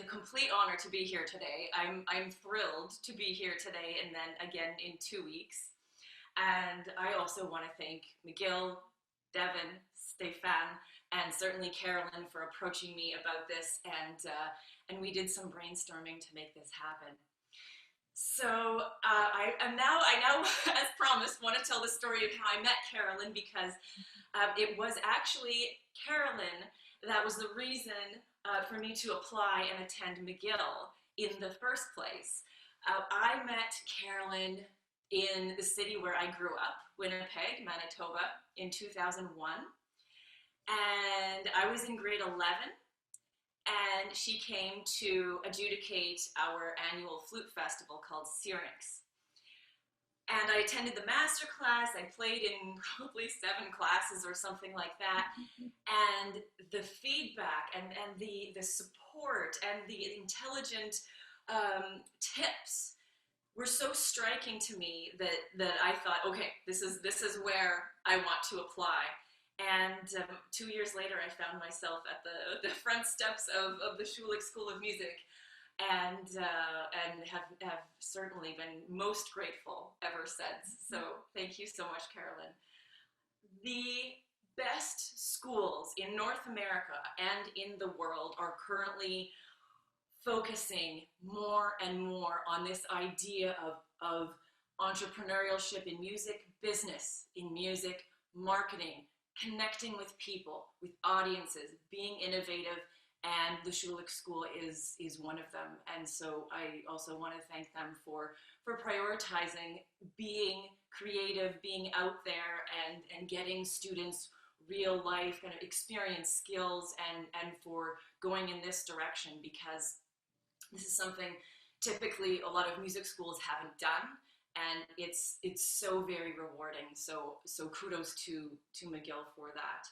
a complete honor to be here today. I'm thrilled to be here today and then again in 2 weeks. And I also want to thank McGill, Devin, Stefan, and certainly Carolyn for approaching me about this, and we did some brainstorming to make this happen. So I now, as promised, want to tell the story of how I met Carolyn, because it was actually Carolyn that was the reason for me to apply and attend McGill in the first place. I met Carolyn in the city where I grew up, Winnipeg, Manitoba, in 2001. And I was in grade 11, and she came to adjudicate our annual flute festival called Syrinx. And I attended the master class. I played in probably 7 classes or something like that. And the feedback and the support and the intelligent tips were so striking to me that I thought, okay, this is where I want to apply. And 2 years later, I found myself at the front steps of the Schulich School of Music, and have certainly been most grateful ever since. So thank you so much, Carolyn. The best schools in North America and in the world are currently focusing more and more on this idea of entrepreneurship in music, business in music, marketing, connecting with people, with audiences, being innovative, and the Schulich School is one of them. And so I also want to thank them for prioritizing being creative, being out there, and getting students real life kind of experience, skills, and for going in this direction, because this is something typically a lot of music schools haven't done, and it's so very rewarding. So kudos to McGill for that.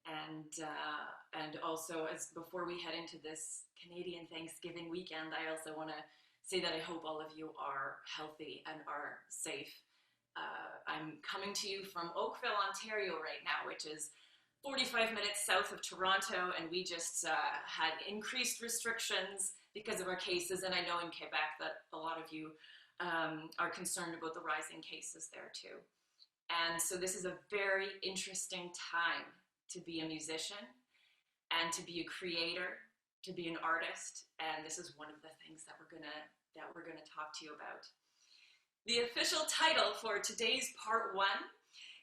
And also, as before we head into this Canadian Thanksgiving weekend, I also want to say that I hope all of you are healthy and are safe. I'm coming to you from Oakville, Ontario right now, which is 45 minutes south of Toronto, and we just had increased restrictions because of our cases, and I know in Quebec that a lot of you are concerned about the rising cases there too. And so this is a very interesting time to be a musician and to be a creator, to be an artist, and this is one of the things that we're gonna talk to you about. The official title for today's part 1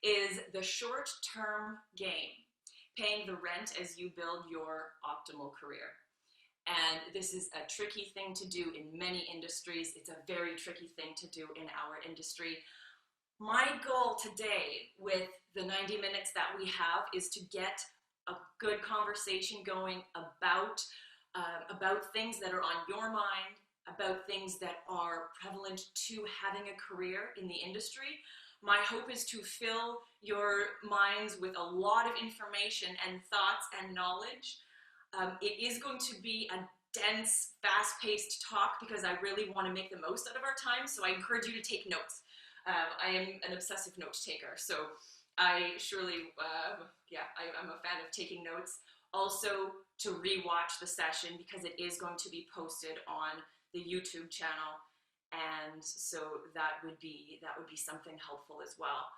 is The Short-Term Game: Paying the Rent as You Build Your Optimal Career. And this is a tricky thing to do in many industries. It's a very tricky thing to do in our industry. My goal today with the 90 minutes that we have is to get a good conversation going about things that are on your mind, about things that are prevalent to having a career in the industry. My hope is to fill your minds with a lot of information and thoughts and knowledge. It is going to be a dense, fast-paced talk because I really want to make the most out of our time, so I encourage you to take notes. I am an obsessive note taker, so I surely, I'm a fan of taking notes. Also, to rewatch the session because it is going to be posted on the YouTube channel, and so that would be something helpful as well.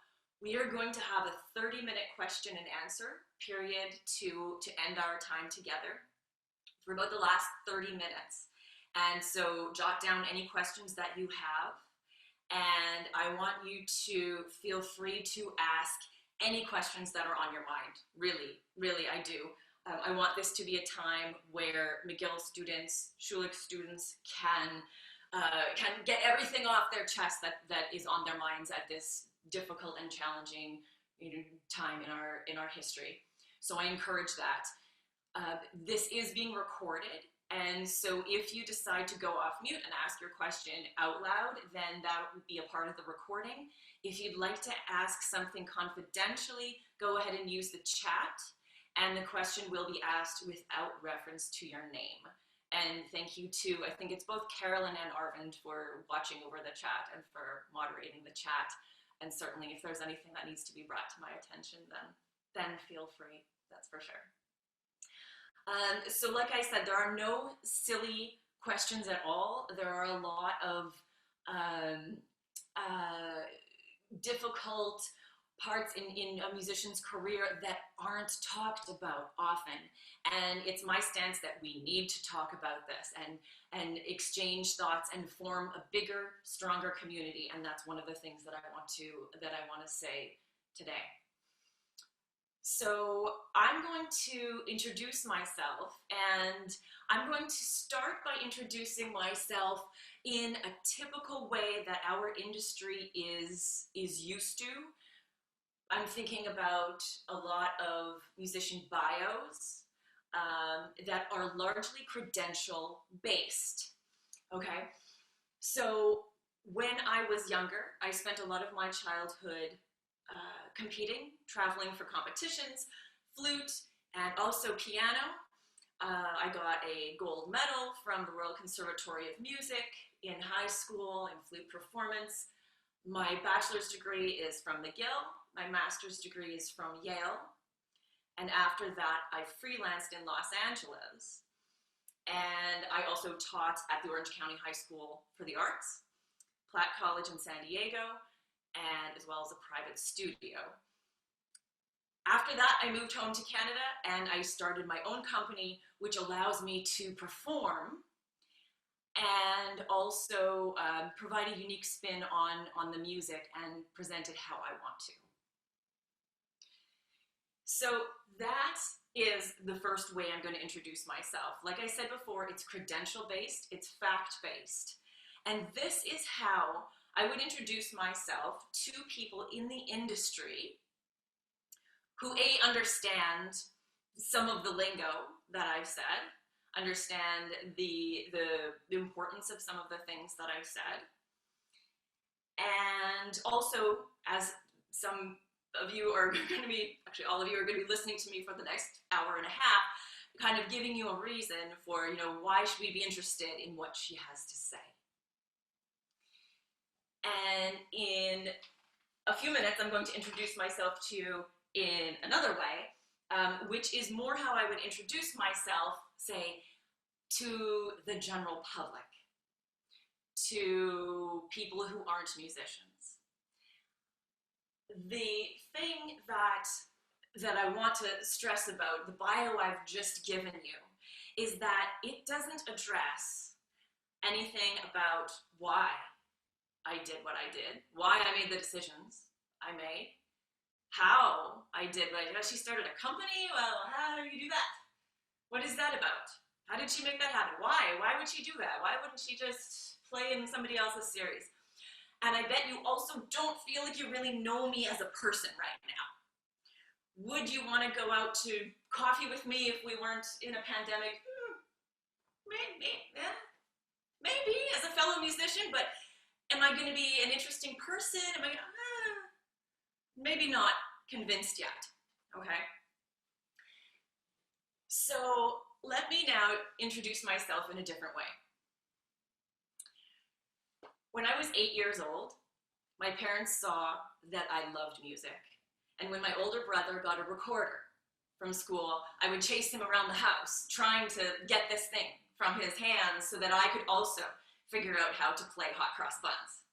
We are going to have a 30-minute question and answer period to end our time together for about the last 30 minutes. And so jot down any questions that you have, and I want you to feel free to ask any questions that are on your mind. Really, really, I do. I want this to be a time where McGill students, Schulich students can get everything off their chest that is on their minds at this difficult and challenging time in our history. So I encourage that. This is being recorded, and so if you decide to go off mute and ask your question out loud, then that would be a part of the recording. If you'd like to ask something confidentially, go ahead and use the chat, and the question will be asked without reference to your name. And thank you to, I think it's both Carolyn and Arvind for watching over the chat and for moderating the chat. And certainly if there's anything that needs to be brought to my attention, then feel free, that's for sure. So like I said, there are no silly questions at all. There are a lot of um, difficult parts in a musician's career that aren't talked about often. And it's my stance that we need to talk about this and exchange thoughts and form a bigger, stronger community. And that's one of the things that I want to say today. So I'm going to introduce myself, and I'm going to start by introducing myself in a typical way that our industry is used to. I'm thinking about a lot of musician bios that are largely credential based. Okay, so when I was younger, I spent a lot of my childhood competing, traveling for competitions, flute, and also piano. I got a gold medal from the Royal Conservatory of Music in high school in flute performance. My bachelor's degree is from McGill. My master's degree is from Yale. And after that, I freelanced in Los Angeles. And I also taught at the Orange County High School for the Arts, Platt College in San Diego, and as well as a private studio. After that, I moved home to Canada and I started my own company, which allows me to perform and also provide a unique spin on the music and present it how I want to. So that is the first way I'm going to introduce myself. Like I said before, it's credential-based, it's fact-based. And this is how I would introduce myself to people in the industry who understand some of the lingo that I've said, understand the importance of some of the things that I've said, and also, as some of you are going to be, actually all of you are going to be listening to me for the next hour and a half, kind of giving you a reason for, why should we be interested in what she has to say. And in a few minutes, I'm going to introduce myself to you in another way, which is more how I would introduce myself, say, to the general public, to people who aren't musicians. The thing that I want to stress about the bio I've just given you is that it doesn't address anything about why I did what I did, why I made the decisions I made, how I did what I did. She started a company? Well, how do you do that? What is that about? How did she make that happen? Why? Why would she do that? Why wouldn't she just play in somebody else's series? And I bet you also don't feel like you really know me as a person right now. Would you want to go out to coffee with me if we weren't in a pandemic? Maybe, yeah. Maybe as a fellow musician, but am I going to be an interesting person? Am I maybe not convinced yet, okay? So let me now introduce myself in a different way. When I was 8 years old, my parents saw that I loved music. And when my older brother got a recorder from school, I would chase him around the house trying to get this thing from his hands so that I could also figure out how to play hot cross buns.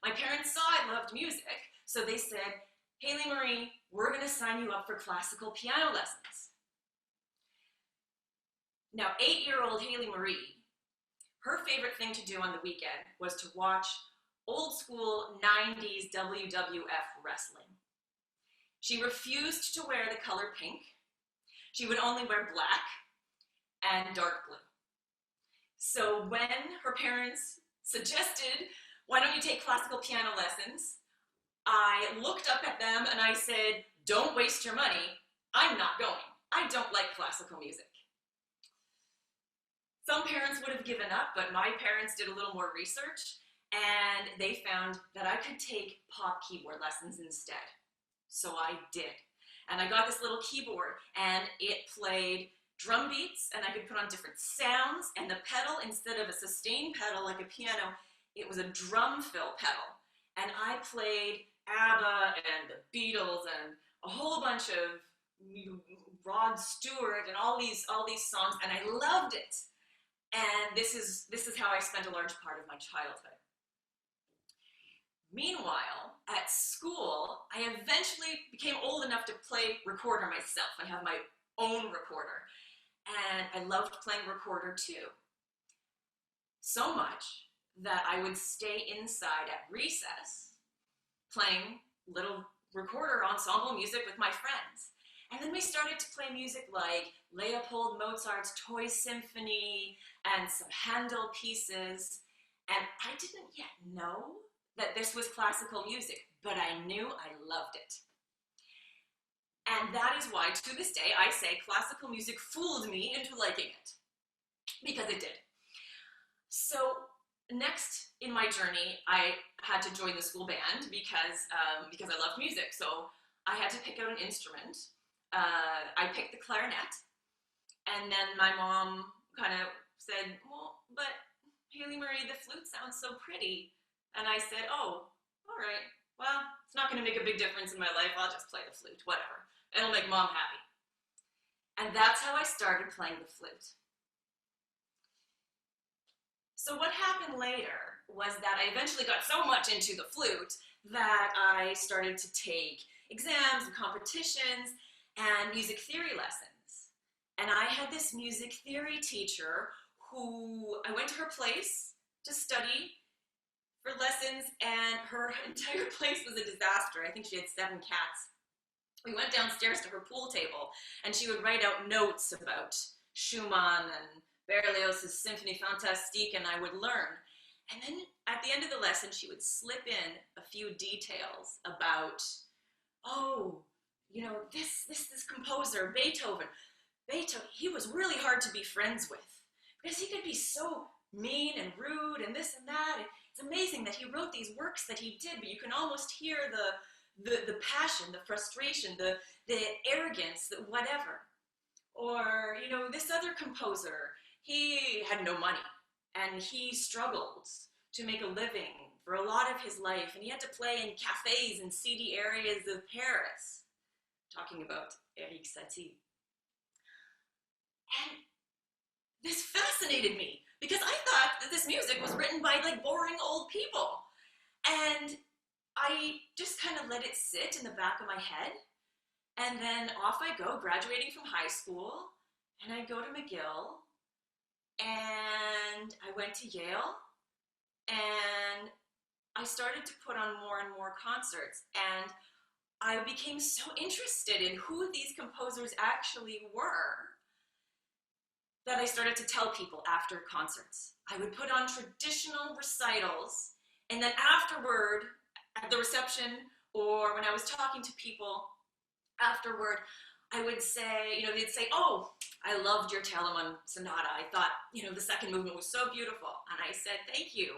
My parents saw I loved music, so they said, Haley Marie, we're going to sign you up for classical piano lessons. Now, 8-year-old Haley Marie, her favorite thing to do on the weekend was to watch old school 90s WWF wrestling. She refused to wear the color pink. She would only wear black and dark blue. So when her parents suggested, why don't you take classical piano lessons? I looked up at them and I said, don't waste your money. I'm not going. I don't like classical music. Some parents would have given up, but my parents did a little more research and they found that I could take pop keyboard lessons instead. So I did. And I got this little keyboard and it played drum beats and I could put on different sounds, and the pedal, instead of a sustain pedal like a piano, it was a drum fill pedal. And I played ABBA and the Beatles and a whole bunch of Rod Stewart and all these songs, and I loved it. And this is how I spent a large part of my childhood. Meanwhile, at school, I eventually became old enough to play recorder myself. I have my own recorder, and I loved playing recorder too. So much that I would stay inside at recess playing little recorder ensemble music with my friends. And then we started to play music like Leopold Mozart's Toy Symphony and some Handel pieces. And I didn't yet know that this was classical music, but I knew I loved it. And that is why, to this day, I say classical music fooled me into liking it, because it did. So next in my journey, I had to join the school band because I loved music. So I had to pick out an instrument. I picked the clarinet, and then my mom kind of said, well, but Haley Marie, the flute sounds so pretty. And I said, oh, all right, well, it's not going to make a big difference in my life. I'll just play the flute, whatever. It'll make mom happy. And that's how I started playing the flute. So what happened later was that I eventually got so much into the flute that I started to take exams and competitions and music theory lessons. And I had this music theory teacher who I went to her place to study for lessons, and her entire place was a disaster. I think she had 7 cats. We went downstairs to her pool table, and she would write out notes about Schumann and Berlioz's Symphonie Fantastique, and I would learn. And then at the end of the lesson, she would slip in a few details about, oh, you know, this composer, Beethoven, he was really hard to be friends with because he could be so mean and rude and this and that. It's amazing that he wrote these works that he did, but you can almost hear the passion, the frustration, the arrogance, the whatever. Or, you know, this other composer, he had no money and he struggled to make a living for a lot of his life, and he had to play in cafes and seedy areas of Paris. Talking about Eric Satie. And this fascinated me because I thought that this music was written by like boring old people. And I just kind of let it sit in the back of my head. And then off I go, graduating from high school, and I go to McGill, and I went to Yale, and I started to put on more and more concerts, and I became so interested in who these composers actually were that I started to tell people after concerts. I would put on traditional recitals, and then afterward, at the reception, or when I was talking to people afterward, I would say, you know, they'd say, oh, I loved your Telemann Sonata. I thought, you know, the second movement was so beautiful. And I said, thank you.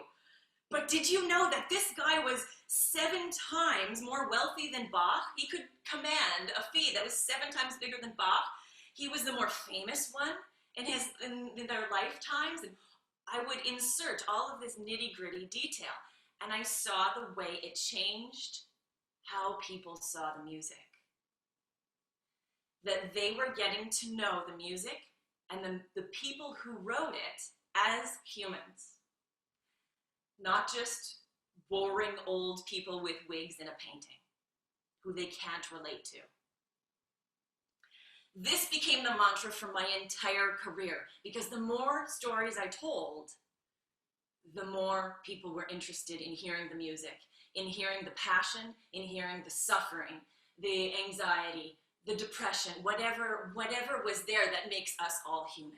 But did you know that this guy was 7 times more wealthy than Bach? He could command a fee that was 7 times bigger than Bach. He was the more famous one in their lifetimes. And I would insert all of this nitty-gritty detail. And I saw the way it changed how people saw the music. That they were getting to know the music and the people who wrote it as humans. Not just boring old people with wigs in a painting who they can't relate to. This became the mantra for my entire career because the more stories I told, the more people were interested in hearing the music, in hearing the passion, in hearing the suffering, the anxiety, the depression, whatever was there that makes us all human.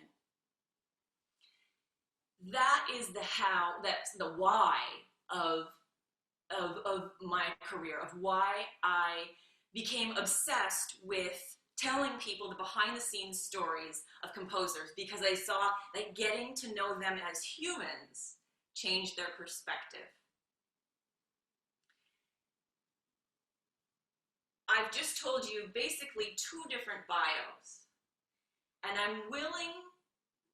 That is the how, that's the why of my career, of why I became obsessed with telling people the behind the scenes stories of composers, because I saw that getting to know them as humans changed their perspective. I've just told you basically 2 different bios, and I'm willing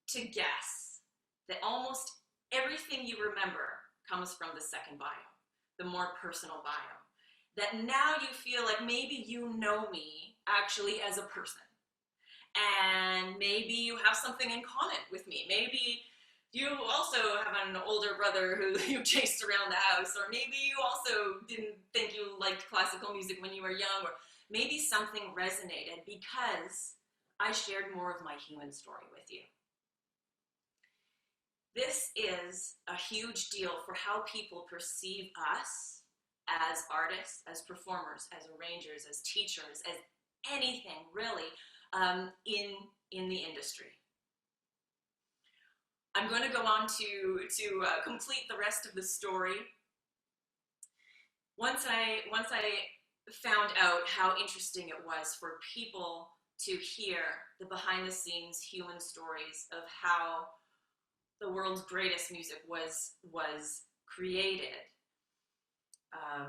to guess that almost everything you remember comes from the second bio, the more personal bio. That now you feel like maybe you know me actually as a person. and maybe you have something in common with me. Maybe you also have an older brother who you chased around the house, or maybe you also didn't think you liked classical music when you were young, or maybe something resonated because I shared more of my human story with you. This is a huge deal for how people perceive us as artists, as performers, as arrangers, as teachers, as anything really in the industry. I'm going to go on to complete the rest of the story. Once I found out how interesting it was for people to hear the behind-the-scenes human stories of how the world's greatest music was created.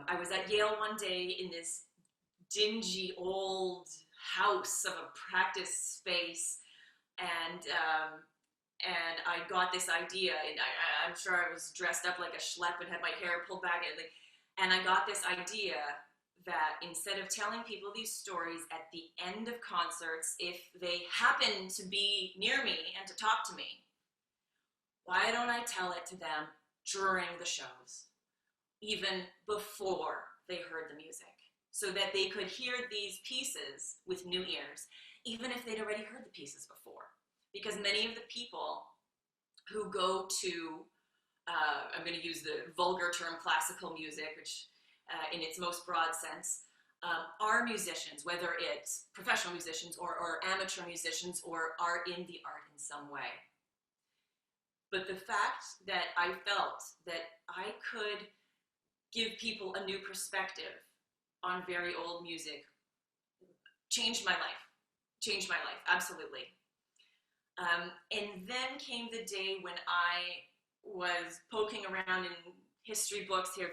I was at Yale one day in this dingy old house of a practice space, and I got this idea, and I'm sure I was dressed up like a schlep and had my hair pulled back, and I got this idea that instead of telling people these stories at the end of concerts, if they happen to be near me and to talk to me, why don't I tell it to them during the shows, even before they heard the music, so that they could hear these pieces with new ears, even if they'd already heard the pieces before. Because many of the people who go to, I'm going to use the vulgar term classical music, which in its most broad sense, are musicians, whether it's professional musicians or amateur musicians, or are in the art in some way. But the fact that I felt that I could give people a new perspective on very old music changed my life, absolutely. And then came the day when I was poking around in history books here.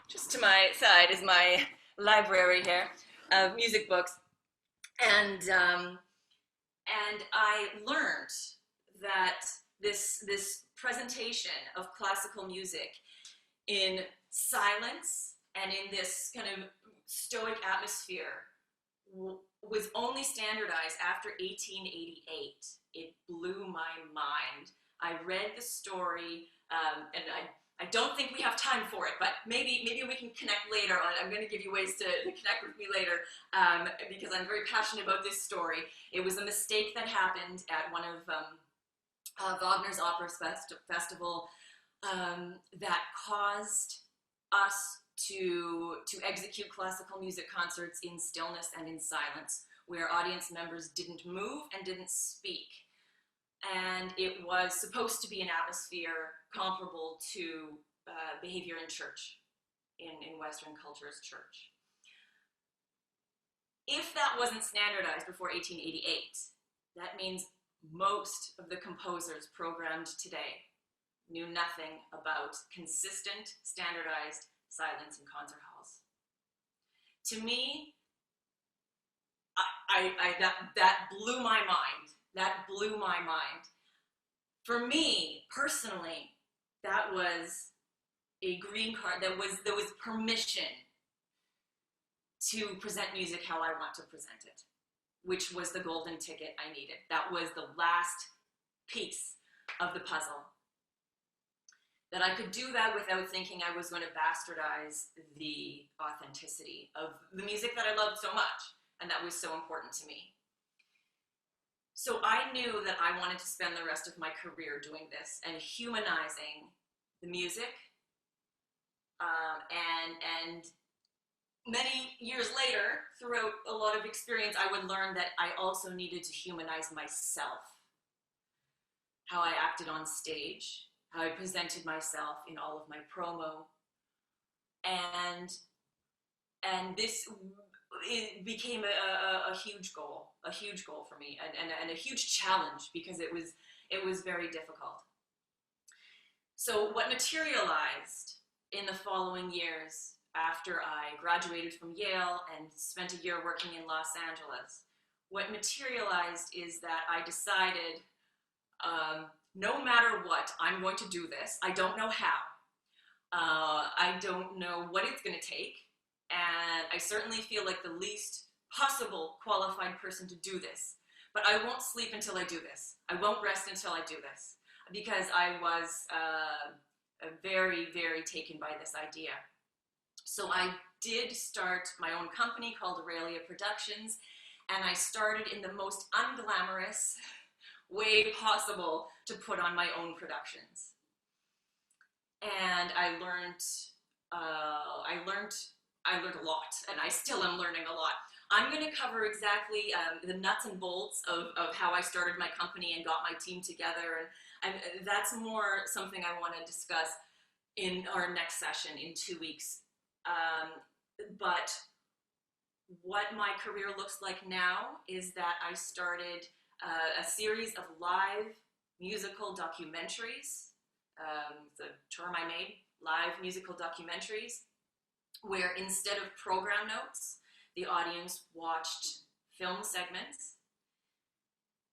Just to my side is my library here of music books. And I learned that this presentation of classical music in silence and in this kind of stoic atmosphere was only standardized after 1888. It blew my mind. I read the story, and I don't think we have time for it, but maybe we can connect later on. I'm going to give you ways to connect with me later, because I'm very passionate about this story. It was a mistake that happened at one of Wagner's Opera Festival that caused us to execute classical music concerts in stillness and in silence, where audience members didn't move and didn't speak. And it was supposed to be an atmosphere comparable to behavior in church, in Western culture's church. If that wasn't standardized before 1888, that means most of the composers programmed today knew nothing about consistent, standardized silence in concert halls. To me, that blew my mind. That blew my mind. For me, personally, that was a green card. There was permission to present music how I want to present it, which was the golden ticket I needed. That was the last piece of the puzzle. That I could do that without thinking I was going to bastardize the authenticity of the music that I loved so much and that was so important to me. So I knew that I wanted to spend the rest of my career doing this and humanizing the music. And many years later, throughout a lot of experience, I would learn that I also needed to humanize myself. How I acted on stage, how I presented myself in all of my promo. And this became a huge goal for me, and a huge challenge, because it was very difficult. So what materialized in the following years, after I graduated from Yale and spent a year working in Los Angeles, what materialized is that I decided, no matter what, I'm going to do this. I don't know how. I don't know what it's going to take. And I certainly feel like the least possible qualified person to do this. but I won't sleep until I do this. I won't rest until I do this, because I was very, very taken by this idea. So I did start my own company called Aurelia Productions, and I started in the most unglamorous way possible to put on my own productions. And I learned a lot, and I still am learning a lot. I'm going to cover exactly the nuts and bolts of how I started my company and got my team together, and that's more something I want to discuss in our next session in 2 weeks. But what my career looks like now is that I started a series of live musical documentaries. The term I made, live musical documentaries, where instead of program notes, the audience watched film segments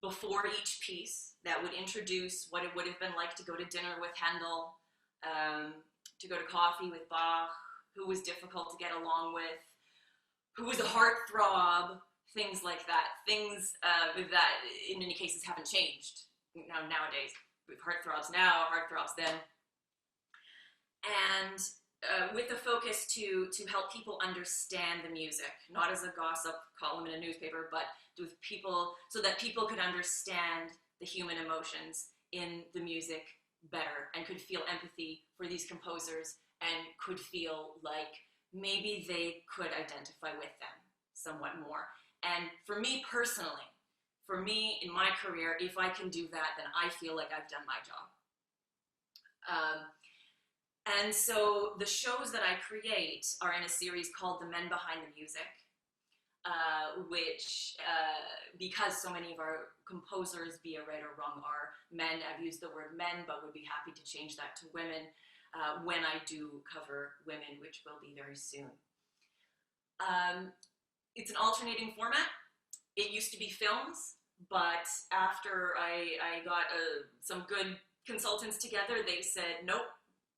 before each piece that would introduce what it would have been like to go to dinner with Handel, to go to coffee with Bach, who was difficult to get along with, who was a heartthrob, things like that. Things that in many cases haven't changed nowadays. We have heartthrobs now, heartthrobs then. And with the focus to help people understand the music, not as a gossip column in a newspaper, but with people, so that people could understand the human emotions in the music better and could feel empathy for these composers and could feel like maybe they could identify with them somewhat more. And for me personally, for me in my career, if I can do that, then I feel like I've done my job. And so the shows that I create are in a series called The Men Behind the Music, which, because so many of our composers, be it right or wrong, are men, I've used the word men, but would be happy to change that to women when I do cover women, which will be very soon. It's an alternating format. It used to be films, but after I got some good consultants together, they said, nope,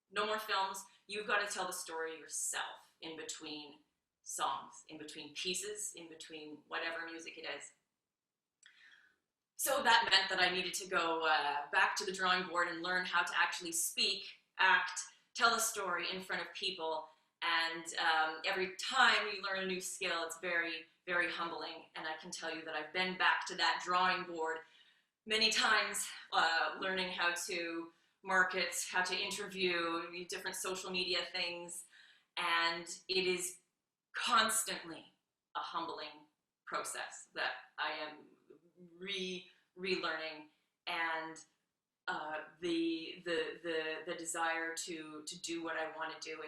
no more films. You've got to tell the story yourself in between songs, in between pieces, in between whatever music it is. So that meant that I needed to go back to the drawing board and learn how to actually speak, act, tell a story in front of people. And every time you learn a new skill, it's very, very humbling. And I can tell you that I've been back to that drawing board many times, learning how to market, how to interview, different social media things. And it is constantly a humbling process that I am relearning, and the desire to do what I want to do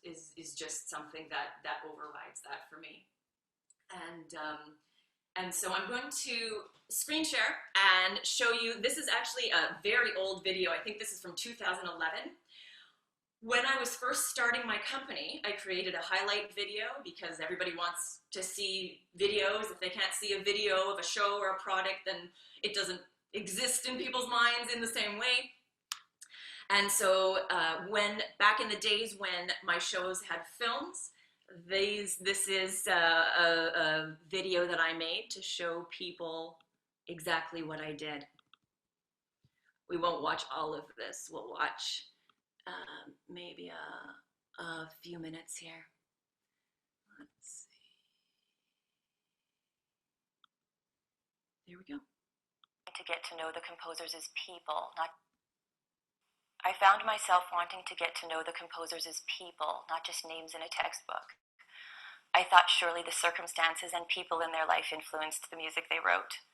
is just something that overrides that for me. And so I'm going to screen share and show you. This is actually a very old video. I think this is from 2011. When I was first starting my company, I created a highlight video because everybody wants to see videos. If they can't see a video of a show or a product, then it doesn't exist in people's minds in the same way. And so back in the days when my shows had films, this is a video that I made to show people exactly what I did. We won't watch all of this. We'll watch maybe a few minutes here. Let's see. There we go. To get to know the composers as people, I found myself wanting to get to know the composers as people, not just names in a textbook. I thought surely the circumstances and people in their life influenced the music they wrote.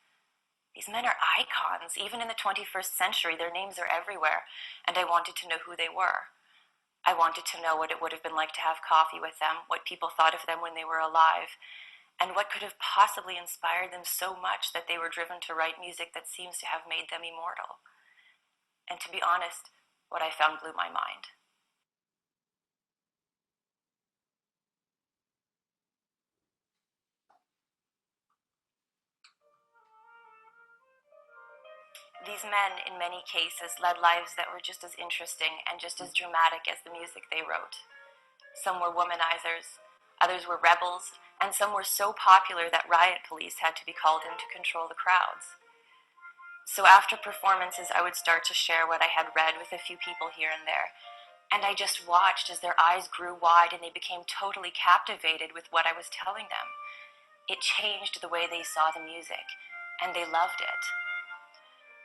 These men are icons. Even in the 21st century, their names are everywhere, and I wanted to know who they were. I wanted to know what it would have been like to have coffee with them, what people thought of them when they were alive, and what could have possibly inspired them so much that they were driven to write music that seems to have made them immortal. And to be honest, what I found blew my mind. These men, in many cases, led lives that were just as interesting and just as dramatic as the music they wrote. Some were womanizers, others were rebels, and some were so popular that riot police had to be called in to control the crowds. So after performances, I would start to share what I had read with a few people here and there, and I just watched as their eyes grew wide and they became totally captivated with what I was telling them. It changed the way they saw the music, and they loved it.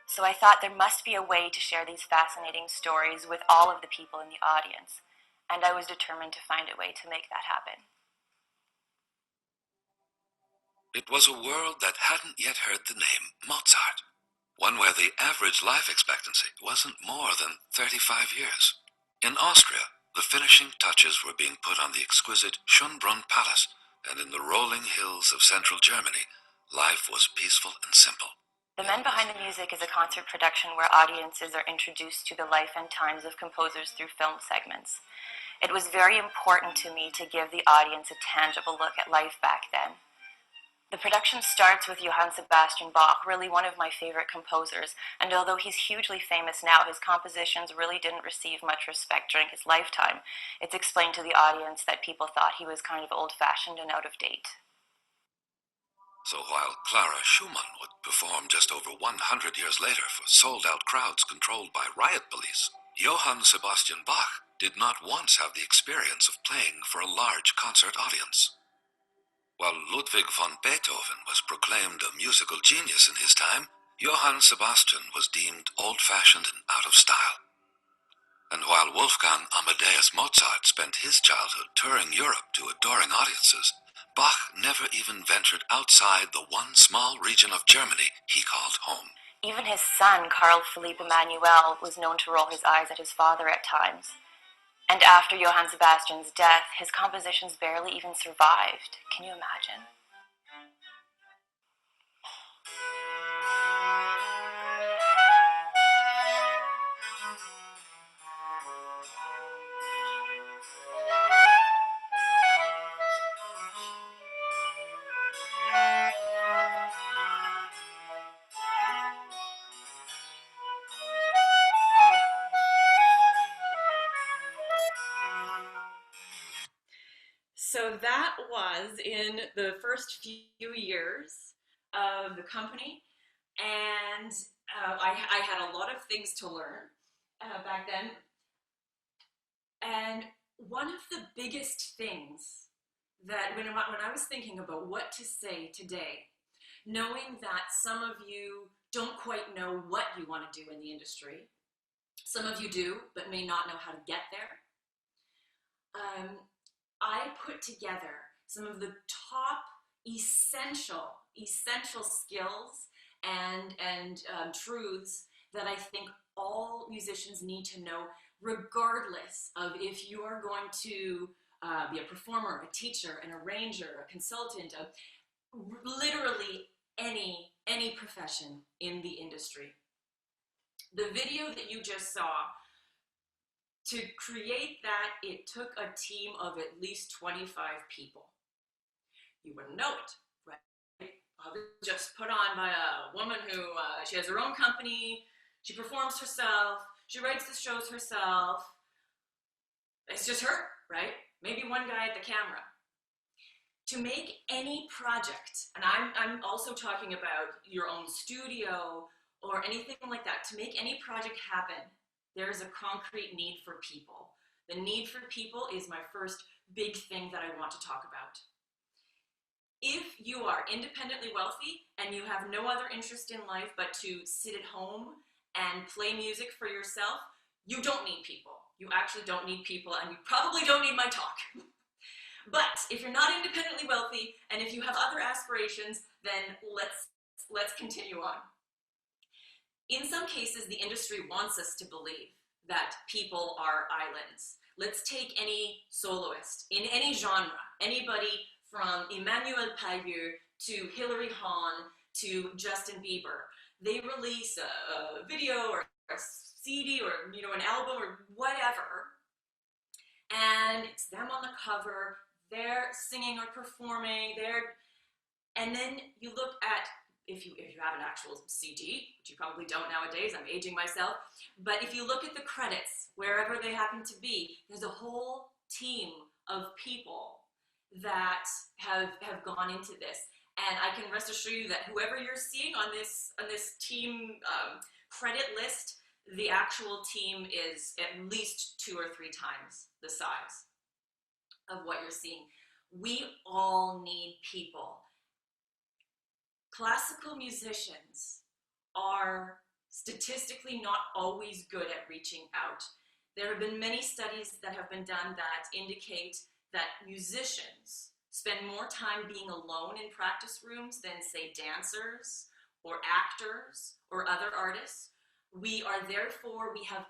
So I thought there must be a way to share these fascinating stories with all of the people in the audience, and I was determined to find a way to make that happen. It was a world that hadn't yet heard the name Mozart, one where the average life expectancy wasn't more than 35 years. In Austria, the finishing touches were being put on the exquisite Schönbrunn Palace, and in the rolling hills of central Germany, life was peaceful and simple. The Men Behind the Music is a concert production where audiences are introduced to the life and times of composers through film segments. It was very important to me to give the audience a tangible look at life back then. The production starts with Johann Sebastian Bach, really one of my favorite composers, and although he's hugely famous now, his compositions really didn't receive much respect during his lifetime. It's explained to the audience that people thought he was kind of old-fashioned and out of date. So while Clara Schumann would perform just over 100 years later for sold-out crowds controlled by riot police, Johann Sebastian Bach did not once have the experience of playing for a large concert audience. While Ludwig van Beethoven was proclaimed a musical genius in his time, Johann Sebastian was deemed old-fashioned and out of style. And while Wolfgang Amadeus Mozart spent his childhood touring Europe to adoring audiences, Bach never even ventured outside the one small region of Germany he called home. Even his son, Carl Philipp Emanuel, was known to roll his eyes at his father at times. And after Johann Sebastian's death, his compositions barely even survived. Can you imagine? So that was in the first few years of the company, and I had a lot of things to learn back then. And one of the biggest things that when I was thinking about what to say today, knowing that some of you don't quite know what you want to do in the industry, some of you do, but may not know how to get there, I put together some of the top essential skills and truths that I think all musicians need to know, regardless of if you are going to be a performer, a teacher, an arranger, a consultant, literally any profession in the industry. The video that you just saw, to create that, it took a team of at least 25 people. You wouldn't know it, right? Just put on by a woman who, she has her own company, she performs herself, she writes the shows herself. It's just her, right? Maybe one guy at the camera. To make any project, and I'm also talking about your own studio or anything like that, to make any project happen, there is a concrete need for people. The need for people is my first big thing that I want to talk about. If you are independently wealthy and you have no other interest in life but to sit at home and play music for yourself, you don't need people. You actually don't need people, and you probably don't need my talk. But if you're not independently wealthy and if you have other aspirations, then let's continue on. In some cases, the industry wants us to believe that people are islands. Let's take any soloist in any genre, anybody from Emmanuel Pailleux to Hilary Hahn to Justin Bieber. They release a video or a CD or an album or whatever, and it's them on the cover. They're singing or performing. And then you look at, if you have an actual CD, which you probably don't nowadays, I'm aging myself, but if you look at the credits, wherever they happen to be, there's a whole team of people that have gone into this. And I can rest assure you that whoever you're seeing on this team credit list, the actual team is at least 2 or 3 times the size of what you're seeing. We all need people. Classical musicians are statistically not always good at reaching out. There have been many studies that have been done that indicate that musicians spend more time being alone in practice rooms than, say, dancers or actors or other artists. We are therefore, we have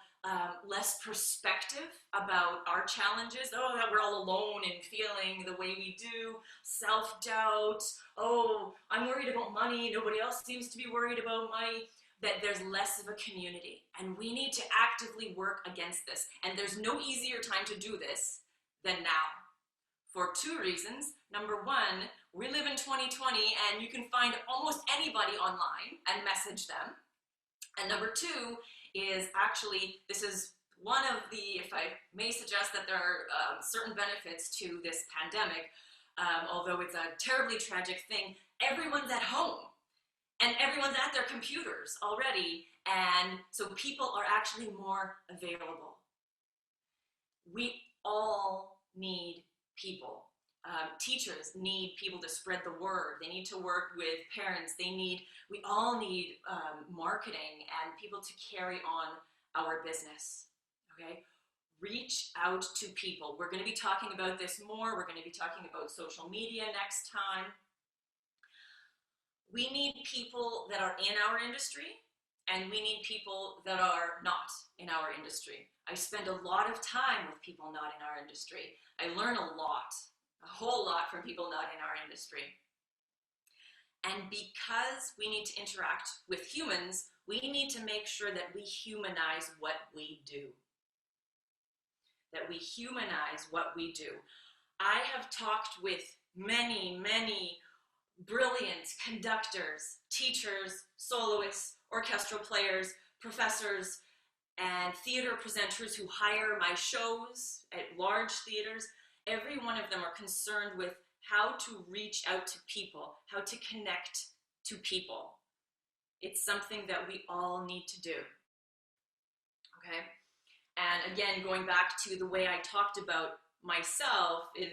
less perspective about our challenges. Oh, that we're all alone and feeling the way we do, self-doubt. Oh, I'm worried about money. Nobody else seems to be worried about money. That there's less of a community, and we need to actively work against this. And there's no easier time to do this than now, for 2 reasons. Number one, we live in 2020, and you can find almost anybody online and message them. And number 2 is actually, this is one of the, if I may suggest that there are certain benefits to this pandemic, although it's a terribly tragic thing, everyone's at home. And everyone's at their computers already, and so people are actually more available. We all need people. Teachers need people to spread the word. They need to work with parents. We all need marketing and people to carry on our business, okay? Reach out to people. We're gonna be talking about this more. We're gonna be talking about social media next time. We need people that are in our industry, and we need people that are not in our industry. I spend a lot of time with people not in our industry. I learn a whole lot from people not in our industry. And because we need to interact with humans, we need to make sure that we humanize what we do. That we humanize what we do. I have talked with many, many brilliant conductors, teachers, soloists, orchestral players, professors, and theater presenters who hire my shows at large theaters. Every one of them are concerned with how to reach out to people, how to connect to people. It's something that we all need to do, okay? And again, going back to the way I talked about myself in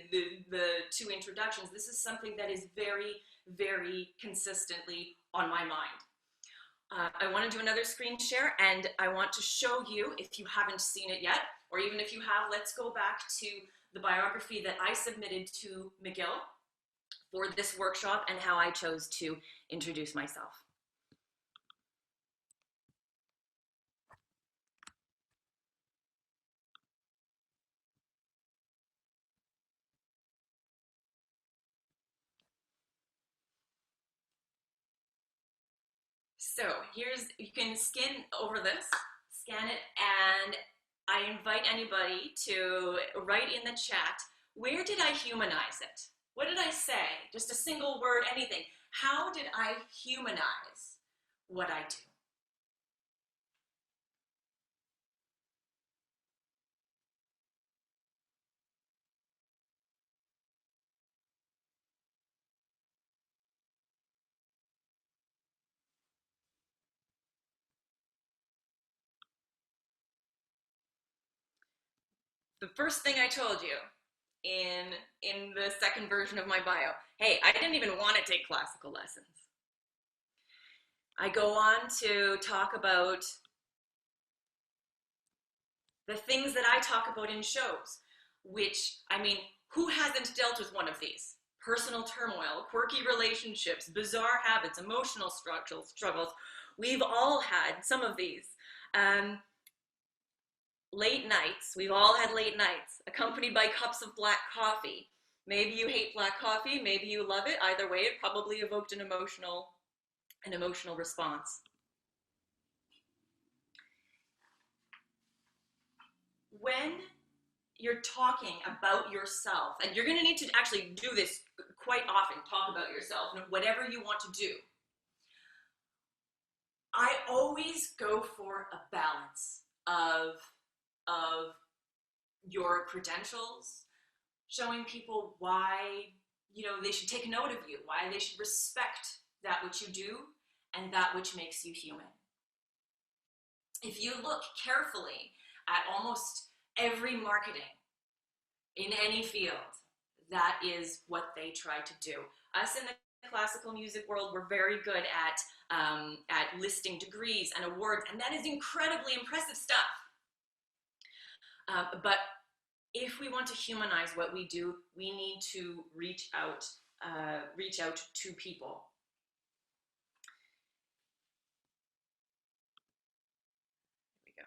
the 2 introductions, this is something that is very, very consistently on my mind. I want to do another screen share, and I want to show you, if you haven't seen it yet, or even if you have, let's go back to the biography that I submitted to McGill for this workshop and how I chose to introduce myself. So you can scan over this, scan it, and I invite anybody to write in the chat, where did I humanize it? What did I say? Just a single word, anything. How did I humanize what I do? The first thing I told you in the second version of my bio, hey, I didn't even want to take classical lessons. I go on to talk about the things that I talk about in shows, which, I mean, who hasn't dealt with one of these? Personal turmoil, quirky relationships, bizarre habits, emotional struggles. We've all had some of these. Late nights, we've all had late nights, accompanied by cups of black coffee. Maybe you hate black coffee, maybe you love it. Either way, it probably evoked an emotional response. When you're talking about yourself, and you're gonna need to actually do this quite often, talk about yourself, whatever you want to do, I always go for a balance of your credentials, showing people why, you know, they should take note of you, why they should respect that which you do and that which makes you human. If you look carefully at almost every marketing in any field, that is what they try to do. Us in the classical music world, we're very good at listing degrees and awards, and that is incredibly impressive stuff. But if we want to humanize what we do, we need to reach out to people. There we go.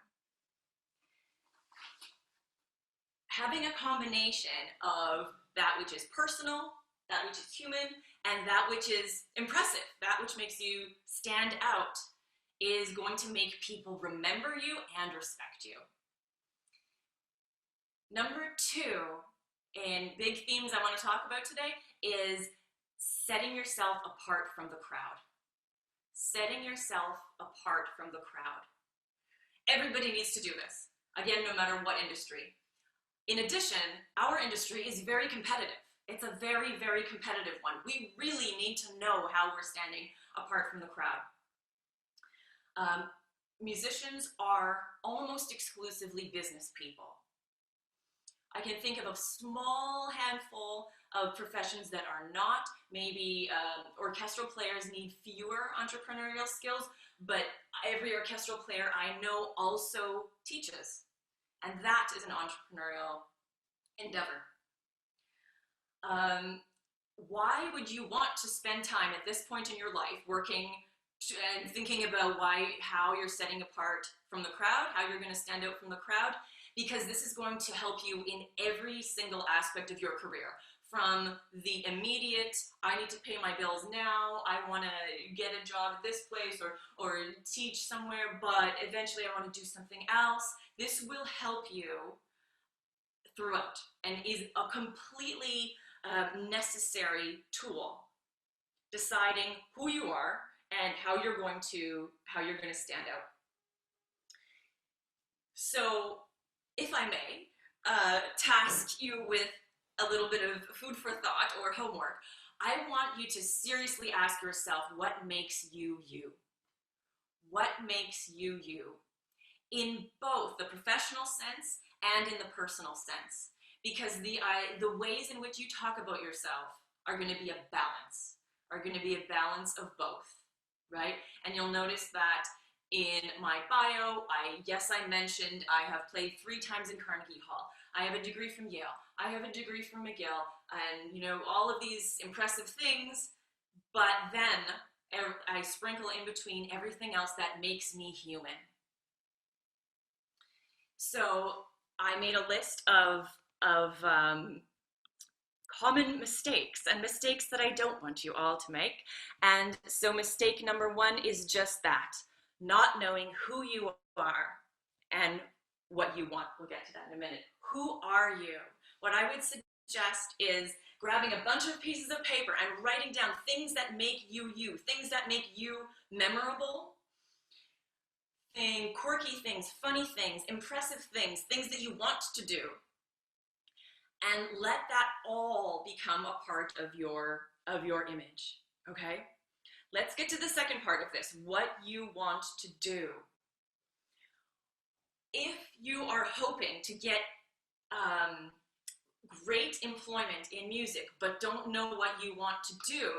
Having a combination of that which is personal, that which is human, and that which is impressive, that which makes you stand out, is going to make people remember you and respect you. Number two, and big themes I want to talk about today, is setting yourself apart from the crowd. Setting yourself apart from the crowd. Everybody needs to do this, again, no matter what industry. In addition, our industry is very competitive. It's a very, very competitive one. We really need to know how we're standing apart from the crowd. Musicians are almost exclusively business people. I can think of a small handful of professions that are not. Maybe orchestral players need fewer entrepreneurial skills, but every orchestral player I know also teaches. And that is an entrepreneurial endeavor. Why would you want to spend time at this point in your life working and thinking about how you're setting apart from the crowd, how you're going to stand out from the crowd? Because this is going to help you in every single aspect of your career. From the immediate, I need to pay my bills now, I want to get a job at this place or teach somewhere, but eventually I want to do something else. This will help you throughout and is a completely necessary tool, deciding who you are and how you're going to stand out. So, if I may, task you with a little bit of food for thought or homework, I want you to seriously ask yourself, what makes you you? What makes you you? In both the professional sense and in the personal sense. Because the ways in which you talk about yourself are going to be a balance of both, right? And you'll notice that in my bio, I mentioned I have played 3 times in Carnegie Hall. I have a degree from Yale. I have a degree from McGill, and all of these impressive things, but then I sprinkle in between everything else that makes me human. So I made a list of common mistakes and mistakes that I don't want you all to make. And so mistake number 1 is just that, not knowing who you are and what you want. We'll get to that in a minute. Who are you? What I would suggest is grabbing a bunch of pieces of paper and writing down things that make you you, things that make you memorable, quirky things, funny things, impressive things, things that you want to do. And let that all become a part of your image, okay? Let's get to the second part of this, what you want to do. If you are hoping to get great employment in music, but don't know what you want to do,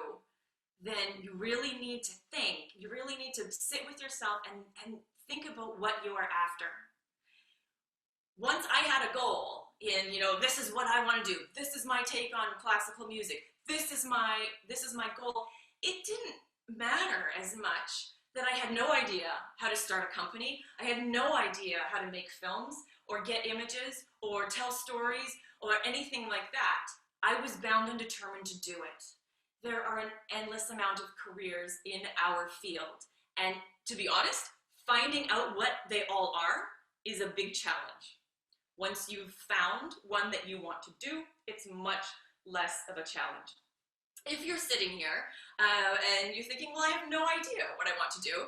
then you really need to think. You really need to sit with yourself and think about what you are after. Once I had a goal in, this is what I want to do. This is my take on classical music. This is my goal. It didn't matter as much that I had no idea how to start a company. I had no idea how to make films or get images or tell stories or anything like that. I was bound and determined to do it. There are an endless amount of careers in our field. And to be honest, finding out what they all are is a big challenge. Once you've found one that you want to do, it's much less of a challenge. If you're sitting here and you're thinking, well, I have no idea what I want to do,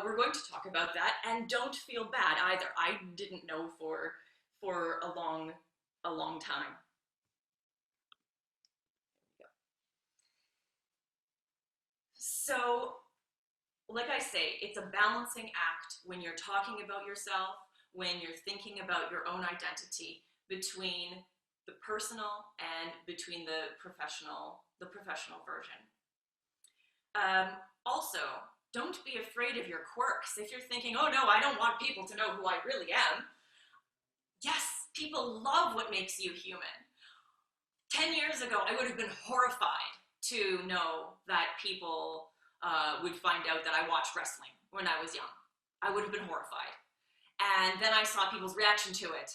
we're going to talk about that, and don't feel bad either. I didn't know for a long time. So, like I say, it's a balancing act when you're talking about yourself, when you're thinking about your own identity, between the personal and between the professional version. Also, don't be afraid of your quirks. If you're thinking, oh no, I don't want people to know who I really am. Yes, people love what makes you human. 10 years ago, I would have been horrified to know that people would find out that I watched wrestling when I was young. I would have been horrified. And then I saw people's reaction to it.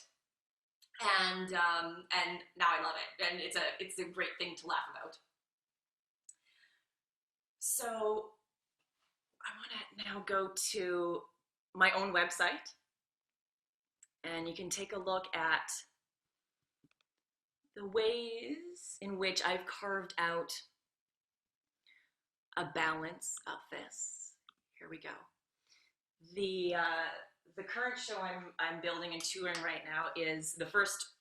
And now I love it. And it's a great thing to laugh about. So I want to now go to my own website. And you can take a look at the ways in which I've carved out a balance of this. Here we go. The current show I'm building and touring right now is the first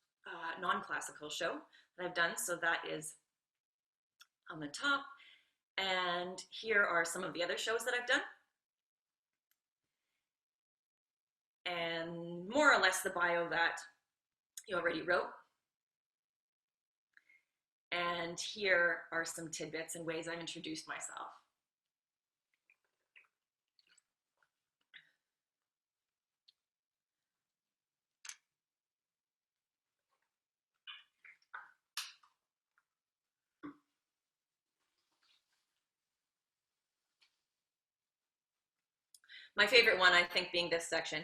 non-classical show that I've done. So that is on the top. And here are some of the other shows that I've done. And more or less the bio that you already wrote. And here are some tidbits and ways I've introduced myself. My favorite one, I think, being this section,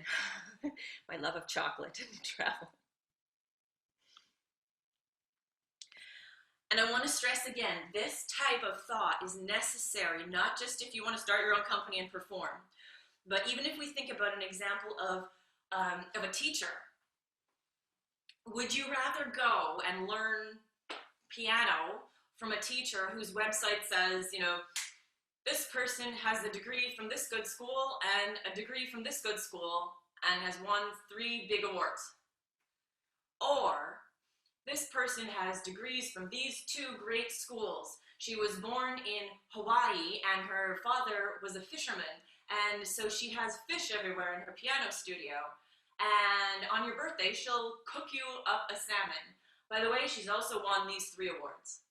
my love of chocolate and travel. And I want to stress again, this type of thought is necessary, not just if you want to start your own company and perform, but even if we think about an example of a teacher. Would you rather go and learn piano from a teacher whose website says, you know, this person has a degree from this good school and a degree from this good school and has won 3 big awards? Or this person has degrees from these 2 great schools. She was born in Hawaii and her father was a fisherman, and so she has fish everywhere in her piano studio. And on your birthday, she'll cook you up a salmon. By the way, she's also won these 3 awards.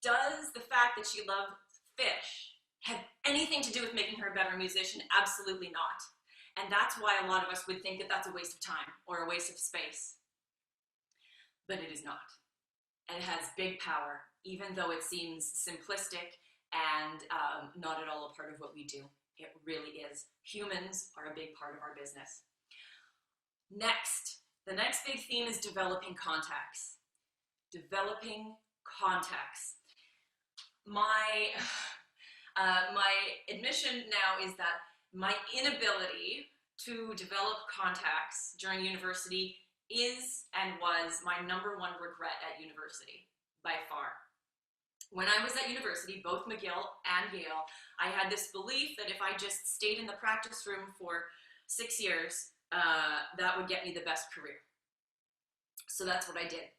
Does the fact that she loved fish have anything to do with making her a better musician? Absolutely not. And that's why a lot of us would think that that's a waste of time or a waste of space. But it is not. And it has big power, even though it seems simplistic and not at all a part of what we do. It really is. Humans are a big part of our business. Next, the next big theme is developing contacts. Developing contacts. My admission now is that my inability to develop contacts during university is and was my #1 regret at university, by far. When I was at university, both McGill and Yale, I had this belief that if I just stayed in the practice room for 6 years, that would get me the best career. So that's what I did.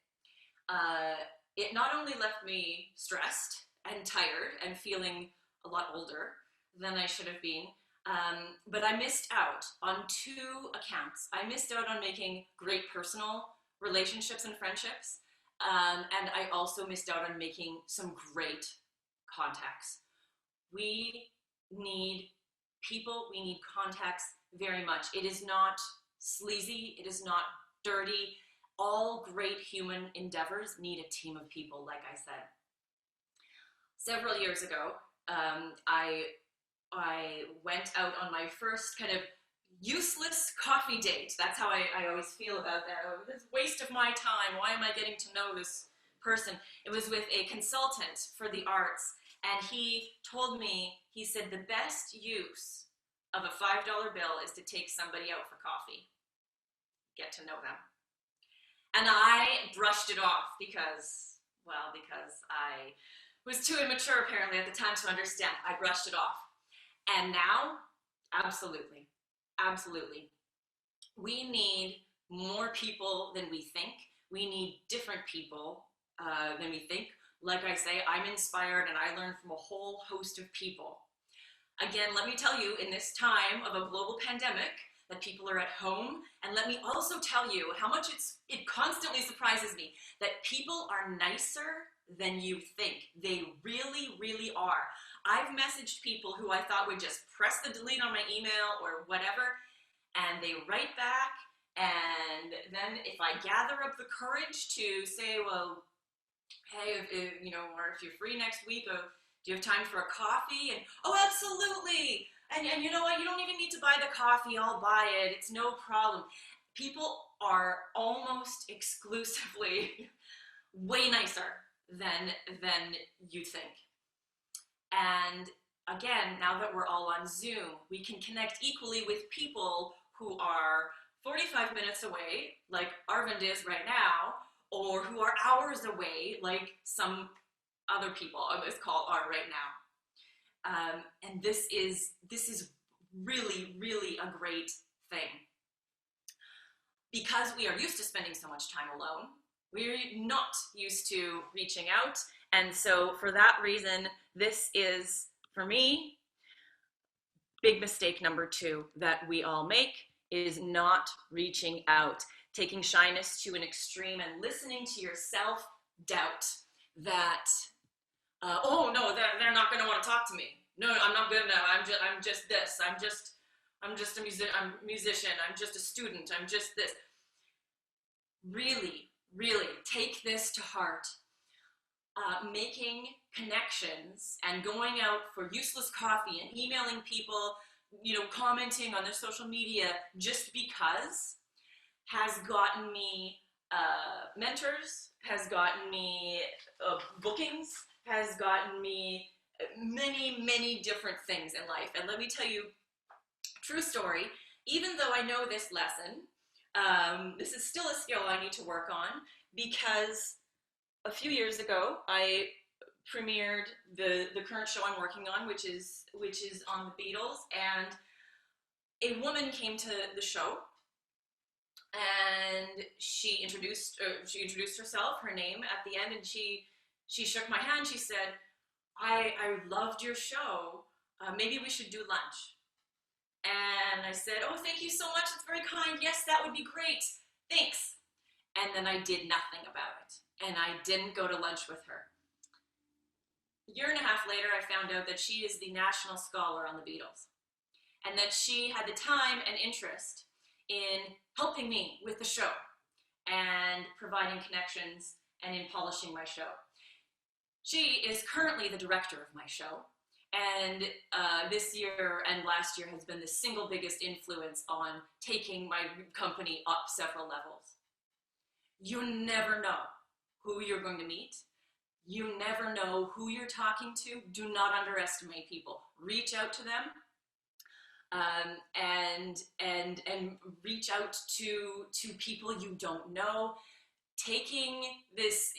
It not only left me stressed and tired and feeling a lot older than I should have been, but I missed out on 2 accounts. I missed out on making great personal relationships and friendships, and I also missed out on making some great contacts. We need people, we need contacts very much. It is not sleazy, it is not dirty. All great human endeavors need a team of people, like I said. Several years ago, I went out on my first kind of useless coffee date. That's how I always feel about that. Oh, this waste of my time. Why am I getting to know this person? It was with a consultant for the arts, and he told me, he said, the best use of a $5 bill is to take somebody out for coffee. Get to know them. And I brushed it off because I was too immature apparently at the time to understand. I brushed it off. And now, absolutely, absolutely. We need more people than we think. We need different people than we think. Like I say, I'm inspired and I learn from a whole host of people. Again, let me tell you, in this time of a global pandemic, that people are at home, and let me also tell you how much it constantly surprises me that people are nicer than you think. They really, really are. I've messaged people who I thought would just press the delete on my email or whatever, and they write back, and then if I gather up the courage to say, well, hey, if you know, or if you're free next week, do you have time for a coffee? And oh, absolutely. And you know what? You don't even need to buy the coffee. I'll buy it. It's no problem. People are almost exclusively way nicer than you think. And again, now that we're all on Zoom, we can connect equally with people who are 45 minutes away, like Arvind is right now, or who are hours away, like some other people on this call are right now. And this is really, really a great thing. Because we are used to spending so much time alone, we're not used to reaching out. And so for that reason, this is, for me, big mistake number 2 that we all make is not reaching out, taking shyness to an extreme and listening to your self-doubt that, oh no, they're not going to want to talk to me. No, I'm not good enough. I'm just this. I'm just a musician. I'm just a student. I'm just this. Really, really take this to heart. Making connections and going out for useless coffee and emailing people, you know, commenting on their social media just because has gotten me mentors, has gotten me bookings, has gotten me many, many different things in life. And let me tell you, true story, even though I know this lesson, this is still a skill I need to work on, because a few years ago, I premiered the current show I'm working on, which is on the Beatles, and a woman came to the show, and she introduced herself, her name at the end, and she shook my hand. She said, I loved your show. Maybe we should do lunch. And I said, oh, thank you so much. It's very kind. Yes, that would be great. Thanks. And then I did nothing about it. And I didn't go to lunch with her. A year and a half later, I found out that she is the national scholar on the Beatles, and that she had the time and interest in helping me with the show and providing connections and in polishing my show. She is currently the director of my show, and this year and last year has been the single biggest influence on taking my company up several levels. You never know who you're going to meet. You never know who you're talking to. Do not underestimate people. Reach out to them, and reach out to people you don't know. Taking this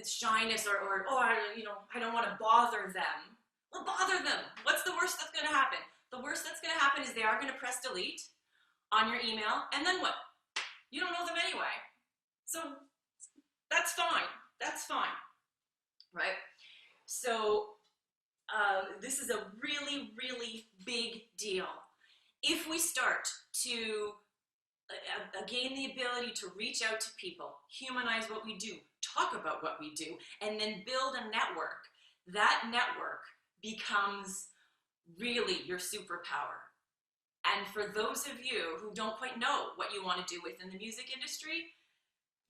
shyness or I don't want to bother them. Well, bother them. What's the worst that's going to happen? The worst that's going to happen is they are going to press delete on your email, and then what? You don't know them anyway. So that's fine. That's fine, right? So this is a really, really big deal. If we start to gain the ability to reach out to people, humanize what we do, talk about what we do, and then build a network, that network becomes really your superpower. And for those of you who don't quite know what you want to do within the music industry,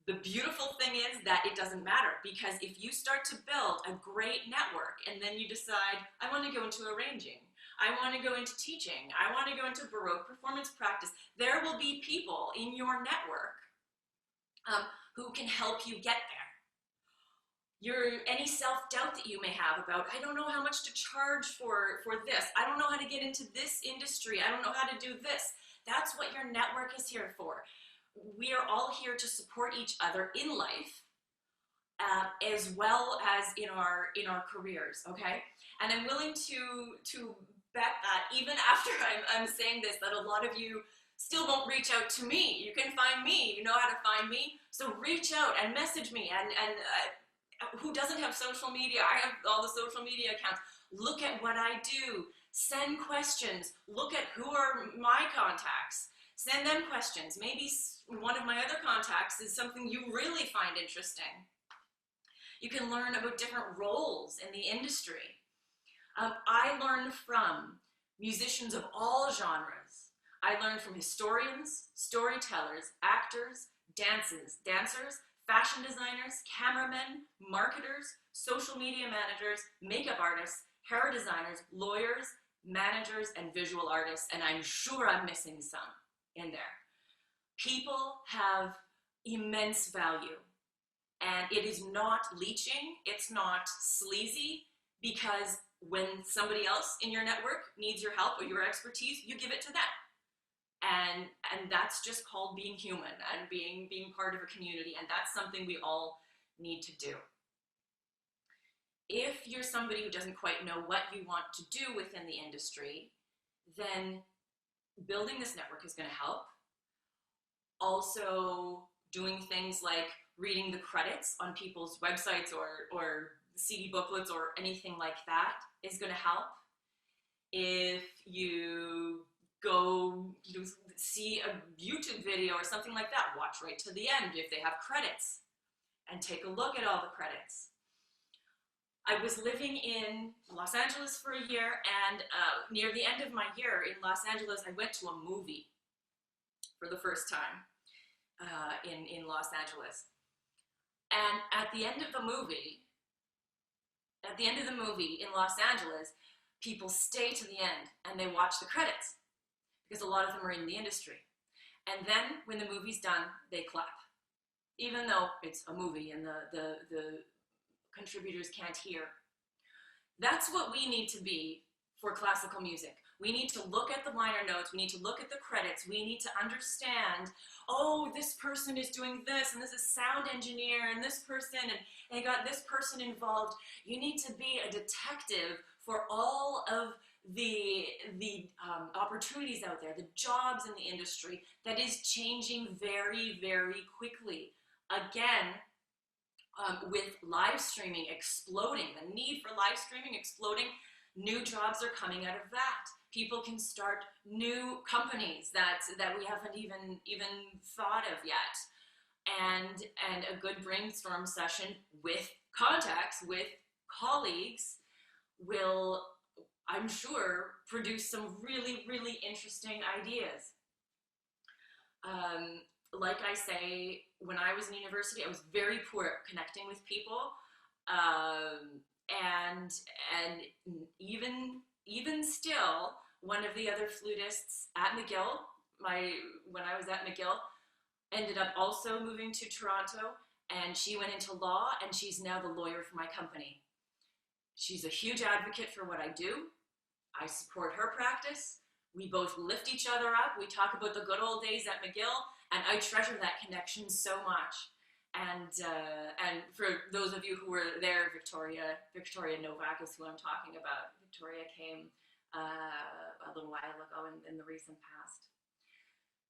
the beautiful thing is that it doesn't matter, because if you start to build a great network and then you decide, I want to go into arranging, I want to go into teaching, I want to go into Baroque performance practice, there will be people in your network who can help you get there. Any self-doubt that you may have about, I don't know how much to charge for this, I don't know how to get into this industry, I don't know how to do this, that's what your network is here for. We are all here to support each other in life, as well as in our careers, okay? And I'm willing to bet that even after I'm saying this, that a lot of you still won't reach out to me. You can find me, you know how to find me, so reach out and message me and Who doesn't have social media? I have all the social media accounts. Look at what I do. Send questions. Look at who are my contacts. Send them questions. Maybe one of my other contacts is something you really find interesting. You can learn about different roles in the industry. I learn from musicians of all genres. I learn from historians, storytellers, actors, dancers, fashion designers, cameramen, marketers, social media managers, makeup artists, hair designers, lawyers, managers, and visual artists, and I'm sure I'm missing some in there. People have immense value, and it is not leeching, it's not sleazy, because when somebody else in your network needs your help or your expertise, you give it to them. And that's just called being human and being part of a community, and that's something we all need to do. If you're somebody who doesn't quite know what you want to do within the industry, then building this network is going to help. Also, doing things like reading the credits on people's websites or CD booklets or anything like that is going to help. If you go see a YouTube video or something like that, watch right to the end if they have credits and take a look at all the credits. I was living in Los Angeles for a year, and near the end of my year in Los Angeles, I went to a movie for the first time in Los Angeles. And at the end of the movie in Los Angeles, people stay to the end and they watch the credits because a lot of them are in the industry. And then when the movie's done, they clap, even though it's a movie and the contributors can't hear. That's what we need to be for classical music. We need to look at the liner notes, we need to look at the credits, we need to understand, oh, this person is doing this, and this is sound engineer, and this person, and they got this person involved. You need to be a detective for all of the opportunities out there, the jobs in the industry that is changing very, very quickly. Again, with live streaming exploding, the need for live streaming exploding, new jobs are coming out of that. People can start new companies that we haven't even thought of yet. And a good brainstorm session with contacts, with colleagues, will, I'm sure, produce some really, really interesting ideas. Like I say, when I was in university, I was very poor at connecting with people, and even still, one of the other flutists at McGill, when I was at McGill, ended up also moving to Toronto, and she went into law, and she's now the lawyer for my company. She's a huge advocate for what I do. I support her practice. We both lift each other up. We talk about the good old days at McGill, and I treasure that connection so much. And for those of you who were there, Victoria Novak is who I'm talking about. Victoria came a little while ago in the recent past.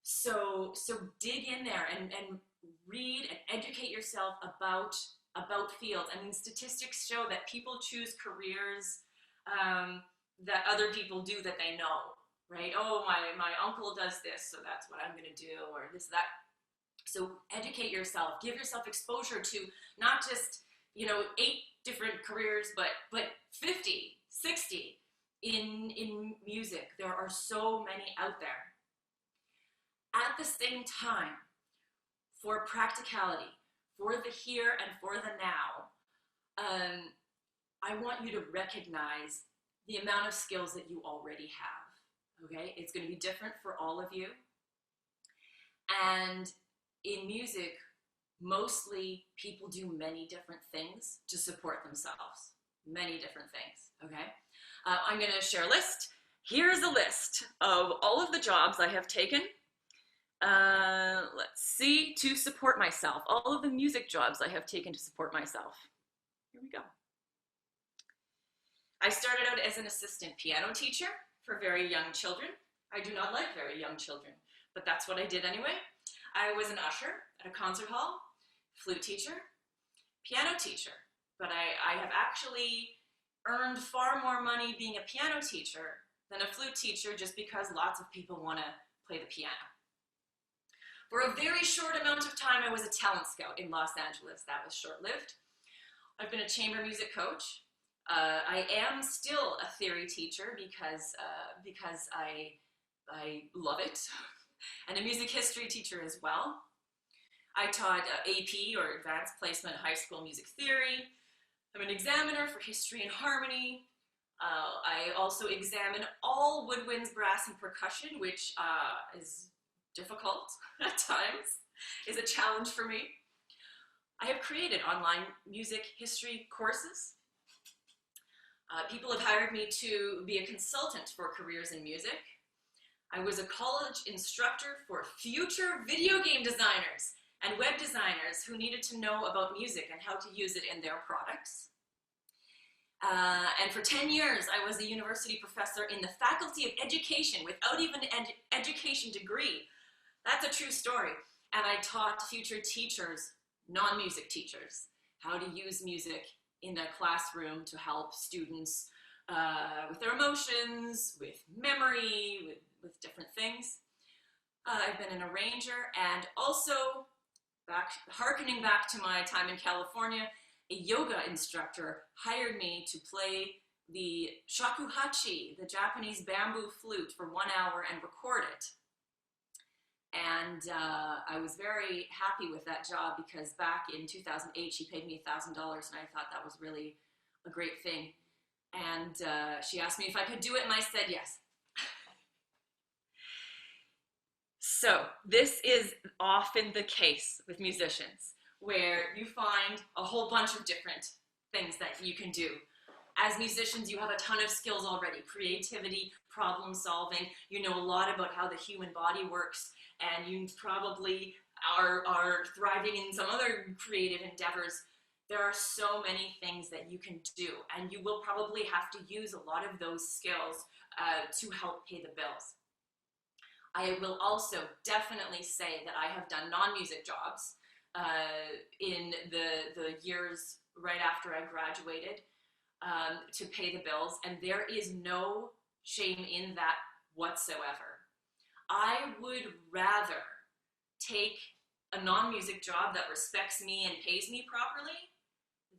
So dig in there and read and educate yourself about fields. I mean, statistics show that people choose careers that other people do that they know, right? Oh, my uncle does this, so that's what I'm going to do, or this, that. So educate yourself, give yourself exposure to not just, 8 different careers, but 50, 60 in music. There are so many out there. At the same time, for practicality, for the here and for the now, I want you to recognize the amount of skills that you already have, okay? It's going to be different for all of you. And in music, mostly people do many different things to support themselves. Many different things, okay? I'm going to share a list. Here's a list of all of the jobs I have taken. Let's see, to support myself. All of the music jobs I have taken to support myself. Here we go. I started out as an assistant piano teacher for very young children. I do not like very young children, but that's what I did anyway. I was an usher at a concert hall, flute teacher, piano teacher. but I have actually earned far more money being a piano teacher than a flute teacher, just because lots of people want to play the piano. For a very short amount of time, I was a talent scout in Los Angeles. That was short-lived. I've been a chamber music coach. I am still a theory teacher because I love it, and a music history teacher as well. I taught AP, or Advanced Placement High School Music Theory. I'm an examiner for history and harmony. I also examine all woodwinds, brass, and percussion, which is difficult at times, is a challenge for me. I have created online music history courses. People have hired me to be a consultant for careers in music. I was a college instructor for future video game designers and web designers who needed to know about music and how to use it in their products. And for 10 years, I was a university professor in the Faculty of Education without even an education degree. That's a true story. And I taught future teachers, non-music teachers, how to use music in their classroom to help students with their emotions, with memory, with different things. I've been an arranger, and also, harkening back to my time in California, a yoga instructor hired me to play the shakuhachi, the Japanese bamboo flute, for 1 hour and record it. And I was very happy with that job, because back in 2008, she paid me $1,000, and I thought that was really a great thing. And she asked me if I could do it, and I said yes. So this is often the case with musicians, where you find a whole bunch of different things that you can do. As musicians, you have a ton of skills already: creativity, problem solving. You know a lot about how the human body works, and you probably are thriving in some other creative endeavors. There are so many things that you can do, and you will probably have to use a lot of those skills to help pay the bills. I will also definitely say that I have done non-music jobs in the years right after I graduated to pay the bills, and there is no shame in that whatsoever. I would rather take a non-music job that respects me and pays me properly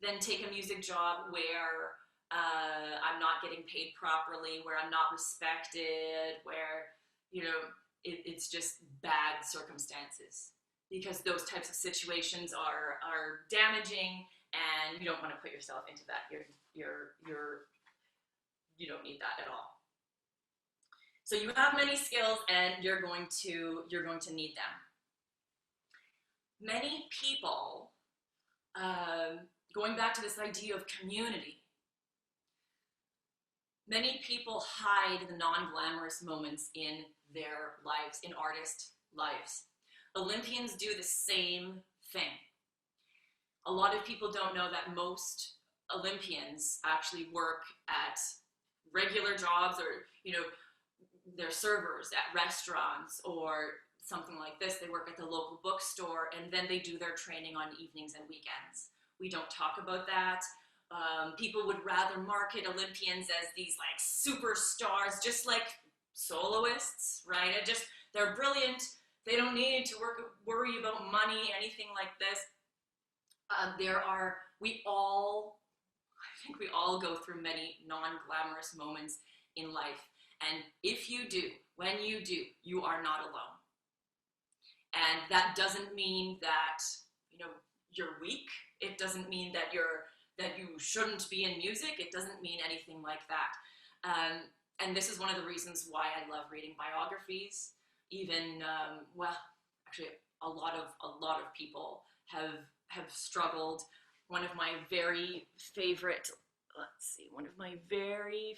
than take a music job where I'm not getting paid properly, where I'm not respected, where, you know, it's just bad circumstances. Because those types of situations are damaging, and you don't want to put yourself into that. You don't need that at all. So you have many skills, and you're going to need them. Many people, going back to this idea of community, many people hide the non-glamorous moments in their lives, in artist lives. Olympians do the same thing. A lot of people don't know that most Olympians actually work at regular jobs, or, you know, they're servers at restaurants or something like this. They work at the local bookstore, and then they do their training on evenings and weekends. We don't talk about that. People would rather market Olympians as these like superstars, just like soloists, right? They're brilliant. They don't need to worry about money, anything like this. I think we all go through many non-glamorous moments in life. And if you do, when you do, you are not alone. And that doesn't mean that, you know, you're weak. It doesn't mean that you shouldn't be in music. It doesn't mean anything like that. And this is one of the reasons why I love reading biographies. Even actually, a lot of people have struggled. One of my very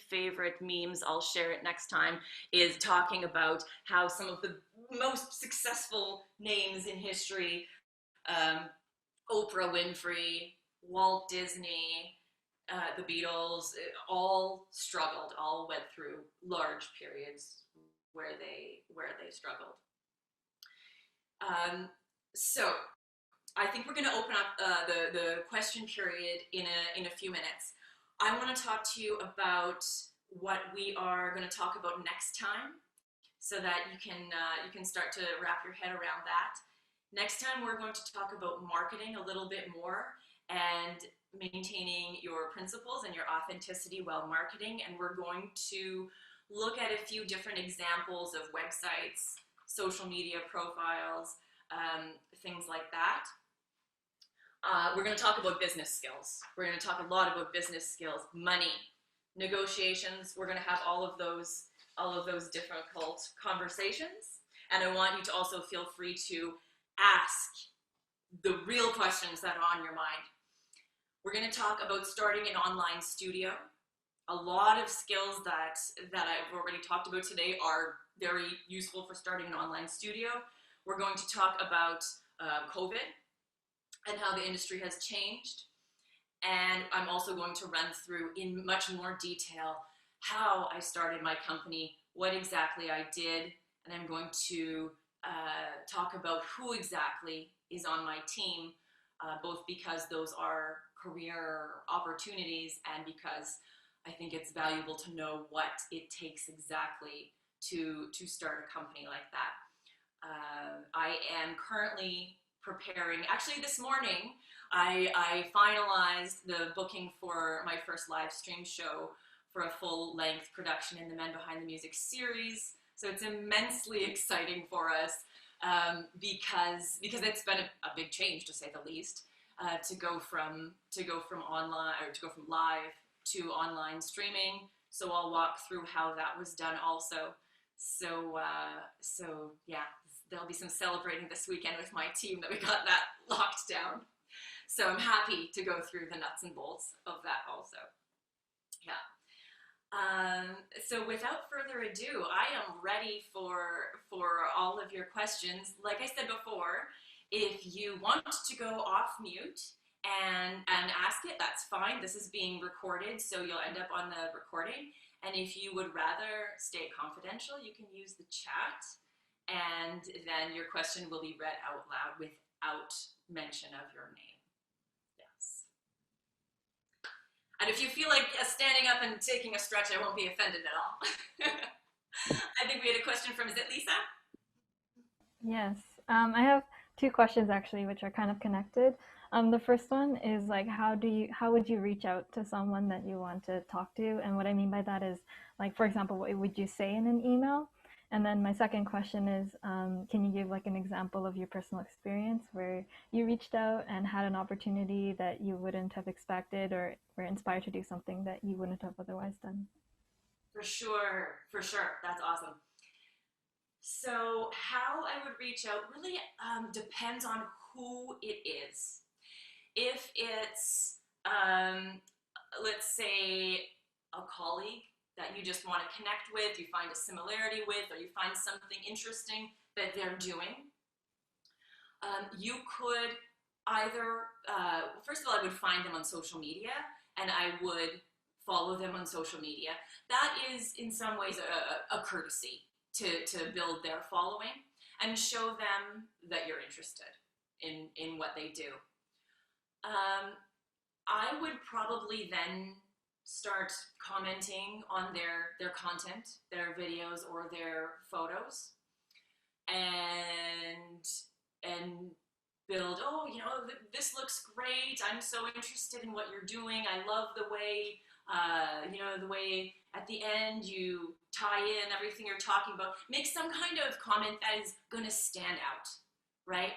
favorite memes, I'll share it next time, is talking about how some of the most successful names in history, Oprah Winfrey, Walt Disney, the Beatles, all struggled, all went through large periods where they struggled. So I think we're going to open up the question period in a few minutes. I want to talk to you about what we are going to talk about next time, so that you can start to wrap your head around that. Next time, we're going to talk about marketing a little bit more and maintaining your principles and your authenticity while marketing. And we're going to look at a few different examples of websites, social media profiles, things like that. We're going to talk about business skills. We're going to talk a lot about business skills, money, negotiations. We're going to have all of those difficult conversations. And I want you to also feel free to ask the real questions that are on your mind. We're going to talk about starting an online studio. A lot of skills that I've already talked about today are very useful for starting an online studio. We're going to talk about COVID and how the industry has changed. And I'm also going to run through in much more detail how I started my company, what exactly I did, and I'm going to talk about who exactly is on my team, both because those are career opportunities and because I think it's valuable to know what it takes exactly to start a company like that. I am currently preparing, actually this morning, I finalized the booking for my first live stream show for a full-length production in the Men Behind the Music series. So it's immensely exciting for us because it's been a big change, to say the least, to go from online, or to go from live to online streaming. So I'll walk through how that was done also. So yeah, there'll be some celebrating this weekend with my team that we got that locked down. So I'm happy to go through the nuts and bolts of that also. Yeah. So without further ado, I am ready for all of your questions. Like I said before, if you want to go off mute and ask it, that's fine. This is being recorded, so you'll end up on the recording. And if you would rather stay confidential, you can use the chat, and then your question will be read out loud without mention of your name. Yes. And if you feel like standing up and taking a stretch, I won't be offended at all. I think we had a question from, is it Lisa? Yes. I have two questions actually, which are kind of connected. The first one is like, how would you reach out to someone that you want to talk to? And what I mean by that is, like, for example, what would you say in an email? And then my second question is, can you give like an example of your personal experience where you reached out and had an opportunity that you wouldn't have expected, or were inspired to do something that you wouldn't have otherwise done? For sure. That's awesome. So how I would reach out really depends on who it is. If it's, let's say, a colleague that you just want to connect with, you find a similarity with, or you find something interesting that they're doing, you could either, first of all, I would find them on social media, and I would follow them on social media. That is, in some ways, a courtesy to build their following and show them that you're interested in what they do. I would probably then start commenting on their content, their videos or their photos, and build, oh, you know, this looks great. I'm so interested in what you're doing. I love the way, you know, the way at the end you tie in everything you're talking about. Make some kind of comment that is going to stand out, right?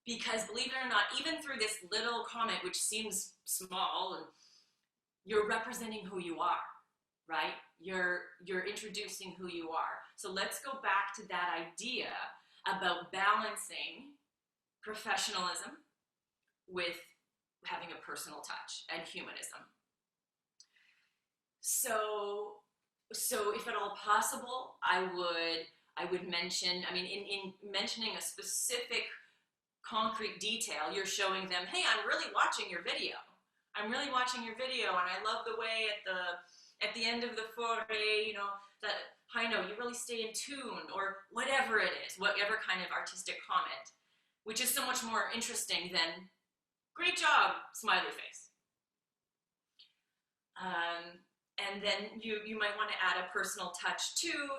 Because believe it or not, even through this little comment, which seems small, you're representing who you are, right? You're introducing who you are. So let's go back to that idea about balancing professionalism with having a personal touch and humanism. So if at all possible, I would mention, I mean, in mentioning a specific concrete detail, you're showing them, hey, I'm really watching your video. I'm really watching your video, and I love the way at the end of the foray, you know, that high note, you really stay in tune, or whatever it is, whatever kind of artistic comment. which is so much more interesting than great job, smiley face. And then you might want to add a personal touch too,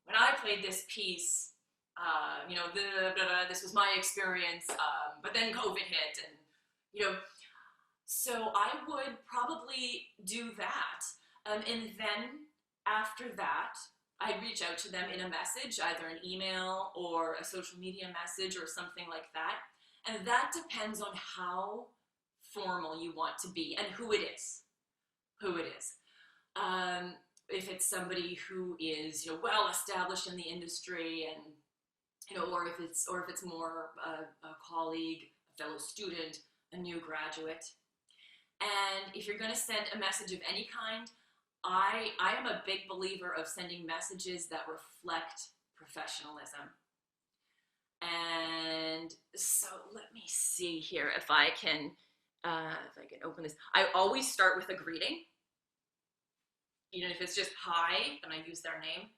when I played this piece, this was my experience, but then COVID hit, and, so I would probably do that. And then after that, I'd reach out to them in a message, either an email or a social media message or something like that. And that depends on how formal you want to be and who it is. If it's somebody who is, well established in the industry, and or if it's more a colleague, a fellow student, a new graduate. And if you're going to send a message of any kind, I am a big believer of sending messages that reflect professionalism. And so let me see here if I can open this. I always start with a greeting. If it's just hi, then I use their name.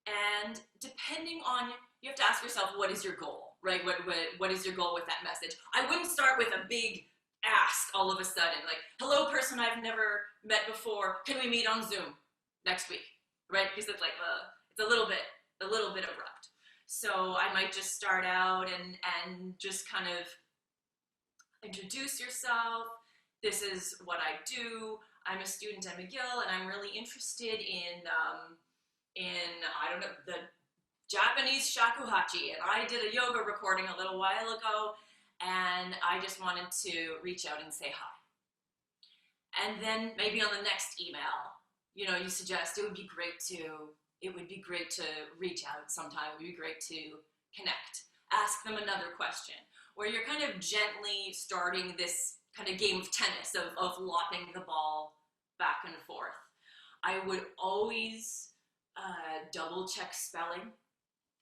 And depending on, you have to ask yourself, what is your goal, right? What is your goal with that message? I wouldn't start with a big ask all of a sudden, like, hello, person I've never met before, can we meet on Zoom next week, right? Because it's like, it's a little bit abrupt. So I might just start out and just kind of introduce yourself. This is what I do. I'm a student at McGill, and I'm really interested in the Japanese shakuhachi, and I did a yoga recording a little while ago, and I just wanted to reach out and say hi. And then maybe on the next email, you suggest it would be great to reach out sometime. It would be great to connect. Ask them another question, where you're kind of gently starting this kind of game of tennis of lopping the ball back and forth. I would always double check spelling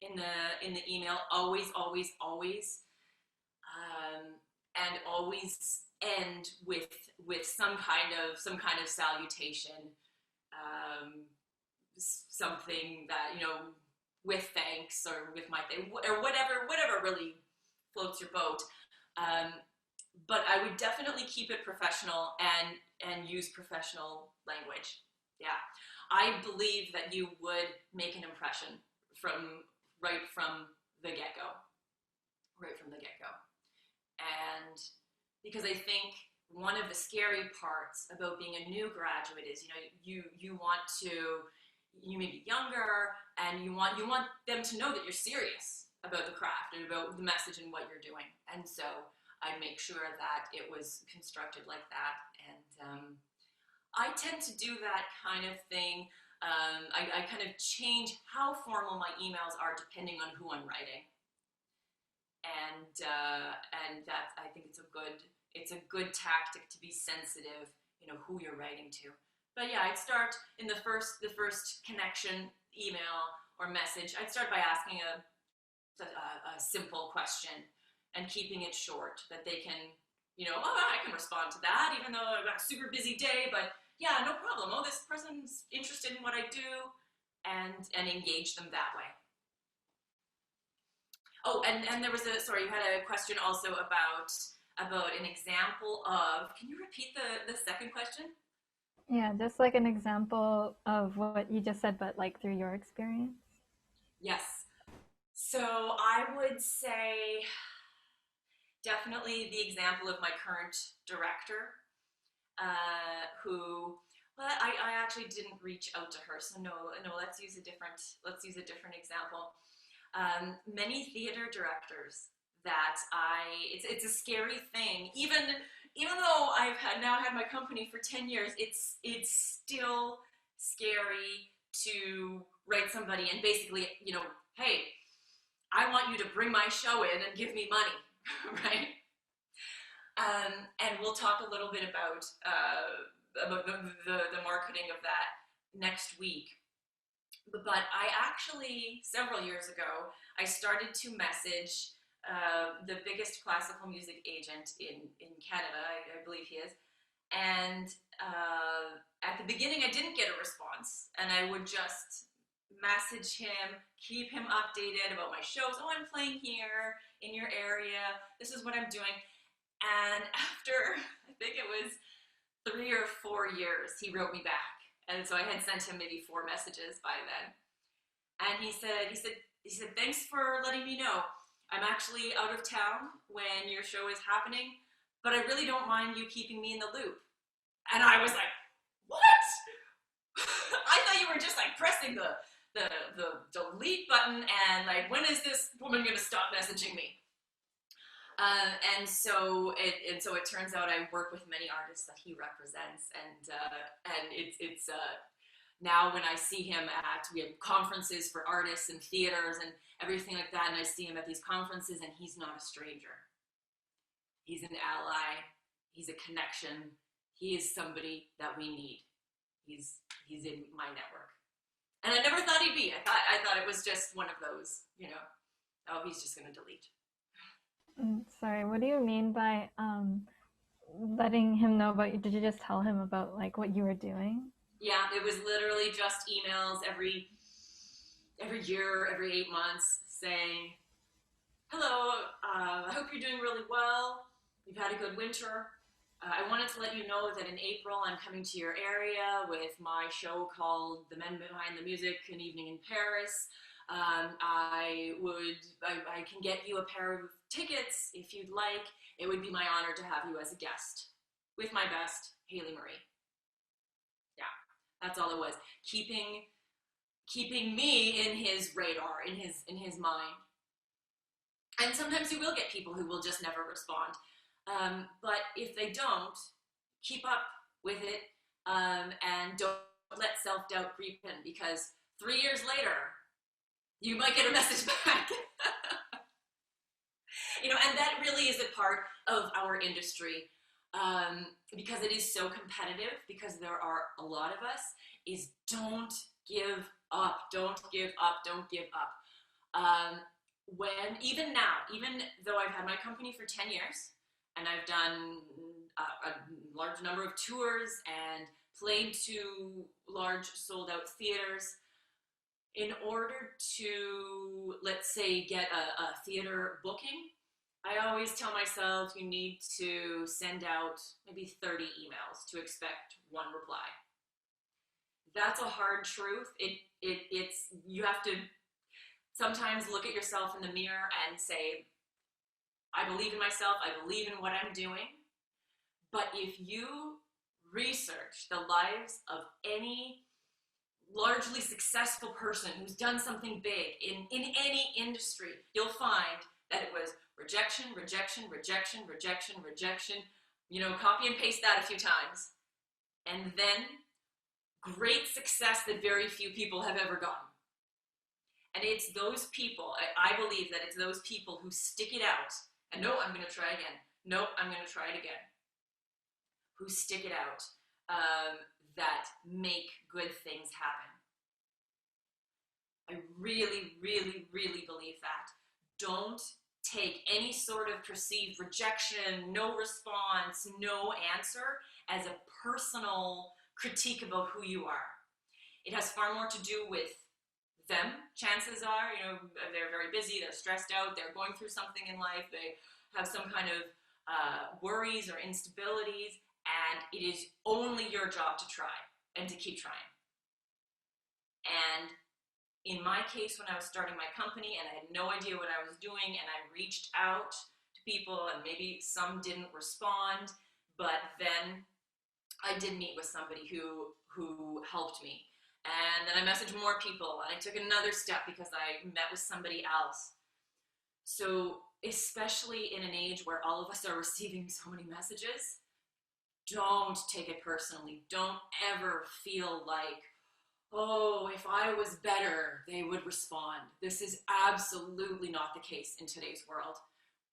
in the email, always, and always end with some kind of salutation, something that, with thanks or with my thing, or whatever really floats your boat. But I would definitely keep it professional and use professional language. Yeah, I believe that you would make an impression right from the get-go. And because I think one of the scary parts about being a new graduate is, you may be younger, and you want them to know that you're serious about the craft and about the message and what you're doing. And so I make sure that it was constructed like that. And I tend to do that kind of thing. I kind of change how formal my emails are depending on who I'm writing. And that, I think it's a good tactic to be sensitive, who you're writing to. But yeah, I'd start in the first connection, email or message. I'd start by asking a simple question and keeping it short, that they can, I can respond to that, even though I've got a super busy day, but yeah, no problem. Oh, this person's interested in what I do, and engage them that way. Oh, and there was you had a question also about an example of, can you repeat the second question? Yeah, just like an example of what you just said, but like through your experience. Yes. So I would say definitely the example of my current director, who, well, I actually didn't reach out to her, so no, let's use a different example. Many theater directors that it's a scary thing, even though I've now had my company for 10 years, it's still scary to write somebody and basically, hey, I want you to bring my show in and give me money, right? And we'll talk a little bit about the marketing of that next week. But I actually, several years ago, I started to message the biggest classical music agent in Canada, I believe he is. And at the beginning, I didn't get a response, and I would just message him, keep him updated about my shows. Oh, I'm playing here in your area. This is what I'm doing. And after, I think it was 3 or 4 years, he wrote me back. And so I had sent him maybe 4 messages by then. And he said, thanks for letting me know. I'm actually out of town when your show is happening, but I really don't mind you keeping me in the loop. And I was like, what? I thought you were just like pressing the delete button and like, when is this woman gonna stop messaging me? And so it turns out I work with many artists that he represents, and it's now when I see him we have conferences for artists and theaters and everything like that, and I see him at these conferences, and he's not a stranger. He's an ally. He's a connection. He is somebody that we need. He's in my network, and I never thought he'd be. I thought it was just one of those, oh, he's just gonna delete. Sorry, what do you mean by letting him know about you? Did you just tell him about like what you were doing? Yeah, it was literally just emails every year, every 8 months, saying, hello, I hope you're doing really well. You've had a good winter. I wanted to let you know that in April I'm coming to your area with my show called The Men Behind the Music, An Evening in Paris. I can get you a pair of tickets if you'd like. It would be my honor to have you as a guest. With my best, Haley Marie. Yeah, that's all it was. Keeping me in his radar, in his mind. And sometimes you will get people who will just never respond. But if they don't, keep up with it, and don't let self-doubt creep in, because 3 years later, you might get a message back. And that really is a part of our industry, because it is so competitive, because there are a lot of us, is don't give up, don't give up, don't give up. Even though I've had my company for 10 years, and I've done a large number of tours and played to large sold-out theaters, in order to, let's say, get a theater booking, I always tell myself you need to send out maybe 30 emails to expect one reply. That's a hard truth. You have to sometimes look at yourself in the mirror and say, I believe in myself, I believe in what I'm doing. But if you research the lives of any largely successful person who's done something big in any industry, you'll find that it was rejection, rejection, rejection, rejection, rejection. Copy and paste that a few times. And then great success that very few people have ever gotten. And it's those people, I believe that it's those people who stick it out. And no, I'm going to try again. No, I'm going to try it again. Who stick it out, that make good things happen. I really, really, really believe that. Don't take any sort of perceived rejection, no response, no answer as a personal critique about who you are. It has far more to do with them. Chances are, they're very busy, they're stressed out, they're going through something in life, they have some kind of worries or instabilities, and it is only your job to try and to keep trying. And in my case, when I was starting my company and I had no idea what I was doing, and I reached out to people and maybe some didn't respond, but then I did meet with somebody who helped me. And then I messaged more people, and I took another step because I met with somebody else. So especially in an age where all of us are receiving so many messages, don't take it personally. Don't ever feel like, oh, if I was better, they would respond. This is absolutely not the case in today's world.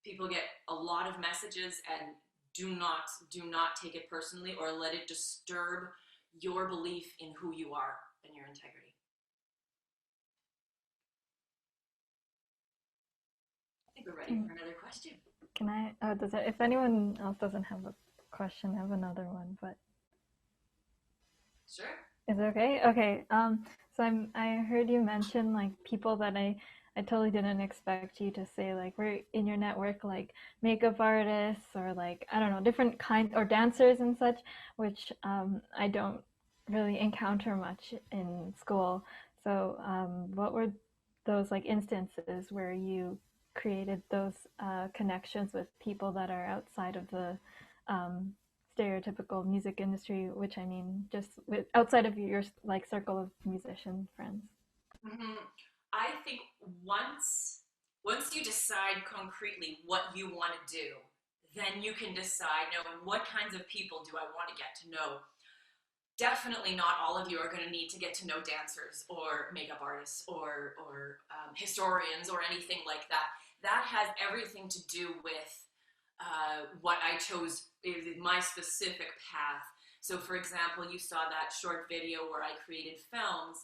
People get a lot of messages, and do not take it personally or let it disturb your belief in who you are and your integrity. I think we're ready for another question. Can I, if anyone else doesn't have a question, I have another one, but. Sure. Is it okay? Okay. I heard you mention like people that I totally didn't expect you to say, like we're in your network, like makeup artists or like I don't know, different kinds or dancers and such, which I don't really encounter much in school. So what were those like instances where you created those connections with people that are outside of the um, stereotypical music industry, which I mean, just outside of your like circle of musician friends? Mhm. I think once you decide concretely what you want to do, then you can decide, you know, what kinds of people do I want to get to know. Definitely not all of you are going to need to get to know dancers or makeup artists or historians or anything like that. That has everything to do with what I chose is my specific path. So, for example, you saw that short video where I created films,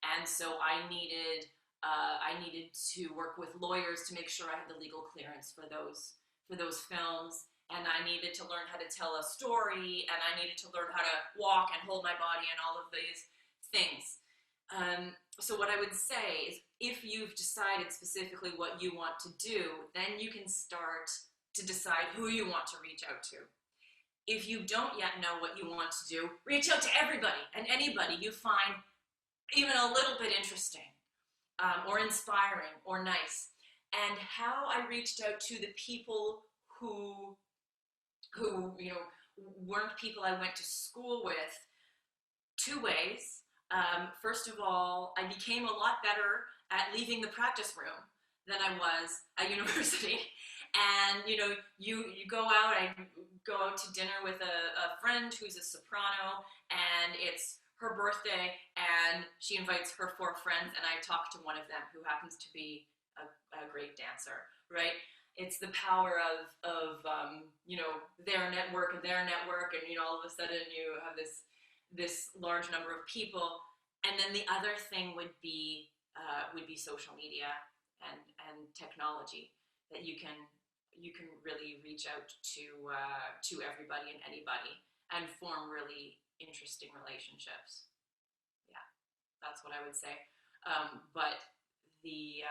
and so I needed to work with lawyers to make sure I had the legal clearance for those films, and I needed to learn how to tell a story, and I needed to learn how to walk and hold my body and all of these things. So what I would say is if you've decided specifically what you want to do, then you can start to decide who you want to reach out to. If you don't yet know what you want to do, reach out to everybody and anybody you find even a little bit interesting or inspiring or nice. And how I reached out to the people who you know weren't people I went to school with, two ways. First of all, I became a lot better at leaving the practice room than I was at university. And you go out. I go out to dinner with a friend who's a soprano, and it's her birthday, and she invites her four friends, and I talk to one of them who happens to be a great dancer, right? It's the power of their network and all of a sudden you have this large number of people. And then the other thing would be social media and technology, that you can really reach out to everybody and anybody and form really interesting relationships. Yeah, that's what I would say. But the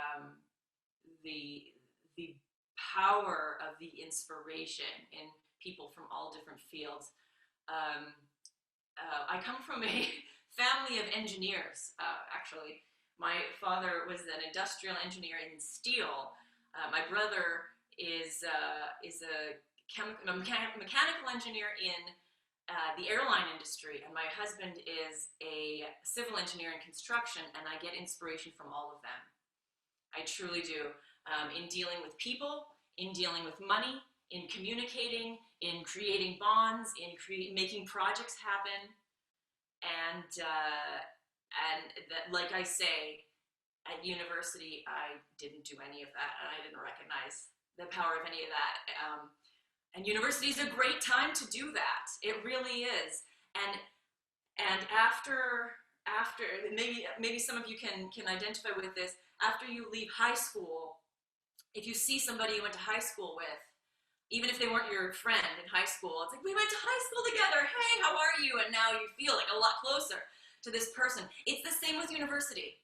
the power of the inspiration in people from all different fields. Um, I come from a family of engineers, actually. My father was an industrial engineer in steel. My brother is a mechanical engineer in the airline industry, and my husband is a civil engineer in construction, and I get inspiration from all of them. I truly do. In dealing with people, in dealing with money, in communicating, in creating bonds, in making projects happen. And that, like I say, at university, I didn't do any of that, and I didn't recognize the power of any of that. And university is a great time to do that. It really is. And after maybe some of you can identify with this. After you leave high school, if you see somebody you went to high school with, even if they weren't your friend in high school, it's like, we went to high school together. Hey, how are you? And now you feel like a lot closer to this person. It's the same with university.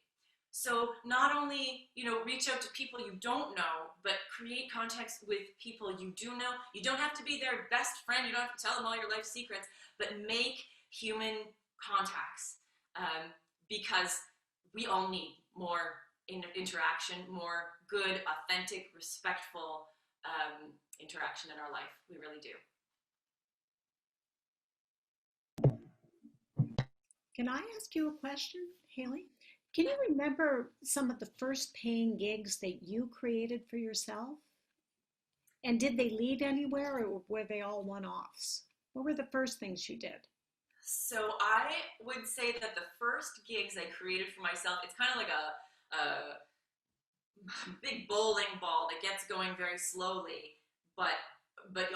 So not only, reach out to people you don't know, but create contacts with people you do know. You don't have to be their best friend. You don't have to tell them all your life secrets, but make human contacts, because we all need more interaction, more good, authentic, respectful interaction in our life. We really do. Can I ask you a question, Haley? Can you remember some of the first paying gigs that you created for yourself? And did they lead anywhere, or were they all one-offs? What were the first things you did? So I would say that the first gigs I created for myself, it's kind of like a big bowling ball that gets going very slowly, but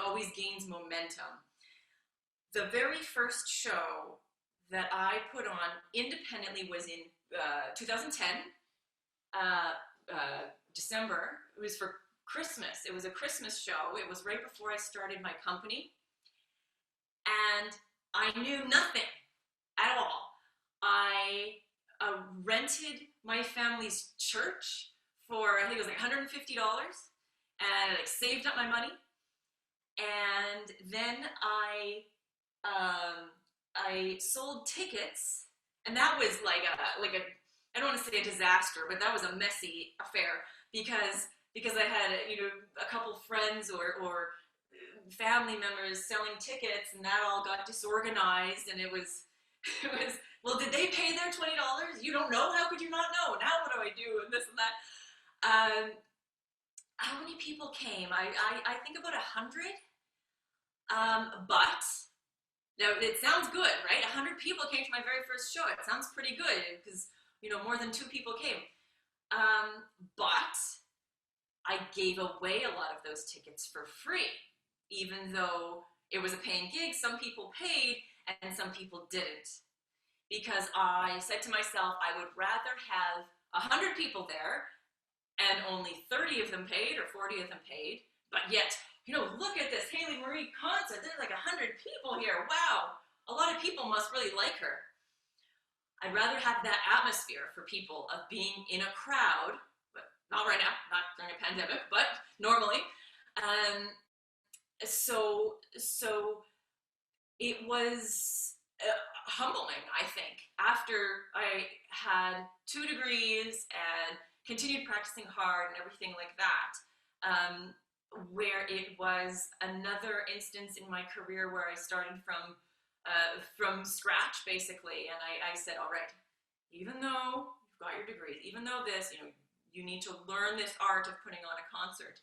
always gains momentum. The very first show that I put on independently was in 2010, December. It was for Christmas. It was a Christmas show. It was right before I started my company, and I knew nothing at all. I rented my family's church for, I think it was like $150, and like saved up my money. And then I sold tickets, and that was like a I don't want to say a disaster, but that was a messy affair because I had a couple friends or family members selling tickets, and that all got disorganized, and it was well, did they pay their $20? You don't know. How could you not know? Now what do I do? And this and that. How many people came? I think about 100. But now it sounds good, right? 100 people came to my very first show. It sounds pretty good because more than 2 people came. But I gave away a lot of those tickets for free, even though it was a paying gig. Some people paid and some people didn't, because I said to myself, I would rather have 100 people there and only 30 of them paid or 40 of them paid, but yet, look at this Haley Marie concert. There's like 100 people here. Wow. A lot of people must really like her. I'd rather have that atmosphere for people of being in a crowd, but not right now, not during a pandemic, but normally. So it was humbling, I think, after I had 2 degrees and continued practicing hard and everything like that, where it was another instance in my career where I started from scratch, basically, and I said, all right, even though you've got your degrees, even though this, you need to learn this art of putting on a concert,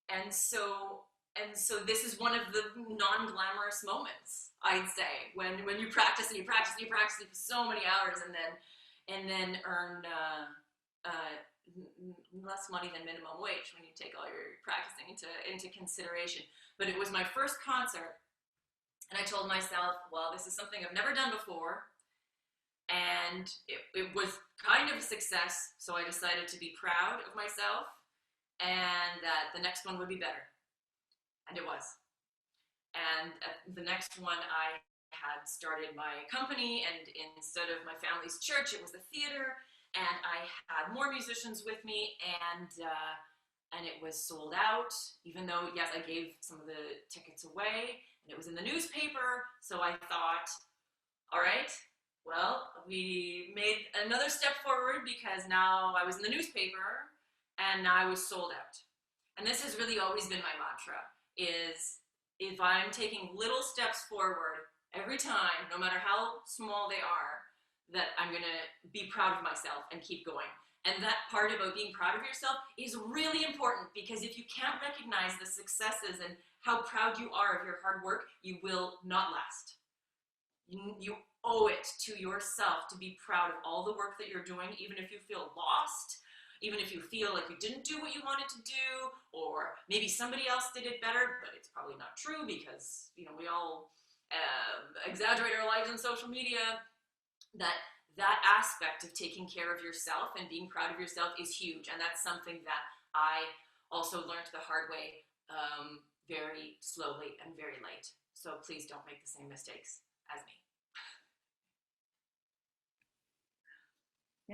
and so this is one of the non-glamorous moments, I'd say, when you practice and you practice and you practice for so many hours and then earn less money than minimum wage when you take all your practicing into consideration. But it was my first concert, and I told myself, well, this is something I've never done before, and it was kind of a success, so I decided to be proud of myself and that the next one would be better. And it was. And at the next one, I had started my company, and instead of my family's church, it was the theater, and I had more musicians with me, and it was sold out, even though, yes, I gave some of the tickets away, and it was in the newspaper, so I thought, all right, well, we made another step forward because now I was in the newspaper, and now I was sold out. And this has really always been my mantra, is if I'm taking little steps forward every time, no matter how small they are, that I'm gonna be proud of myself and keep going. And that part about being proud of yourself is really important, because if you can't recognize the successes and how proud you are of your hard work, you will not last. You owe it to yourself to be proud of all the work that you're doing, even if you feel lost, even if you feel like you didn't do what you wanted to do, or maybe somebody else did it better, but it's probably not true because, we all exaggerate our lives on social media. That aspect of taking care of yourself and being proud of yourself is huge, and that's something that I also learned the hard way, very slowly and very late. So please don't make the same mistakes as me.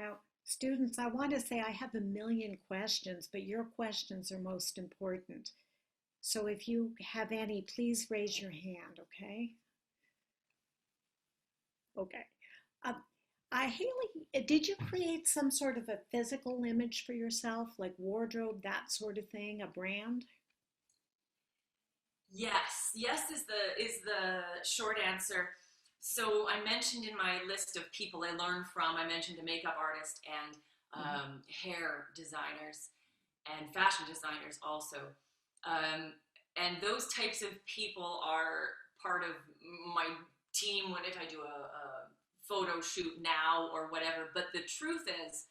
Now, students, I want to say I have a million questions, but your questions are most important. So if you have any, please raise your hand, okay? Okay. Haley, did you create some sort of a physical image for yourself, like wardrobe, that sort of thing, a brand? Yes is the short answer. So I mentioned in my list of people I learned from, I mentioned a makeup artist and hair designers and fashion designers also. And those types of people are part of my team if I do a photo shoot now or whatever. But the truth is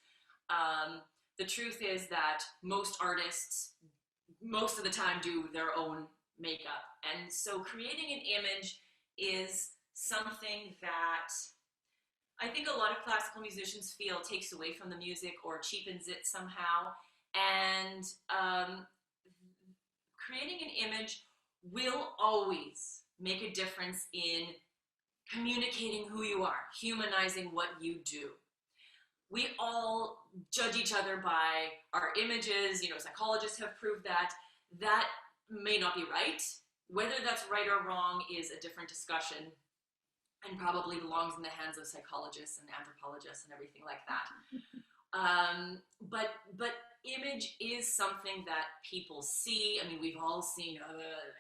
that most artists, most of the time, do their own makeup. And so creating an image is something that I think a lot of classical musicians feel takes away from the music or cheapens it somehow. And creating an image will always make a difference in communicating who you are, humanizing what you do. we all judge each other by our images. You know, psychologists have proved that. That may not be right. Whether that's right or wrong is a different discussion, and probably belongs in the hands of psychologists and anthropologists and everything like that. But image is something that people see. I mean, we've all seen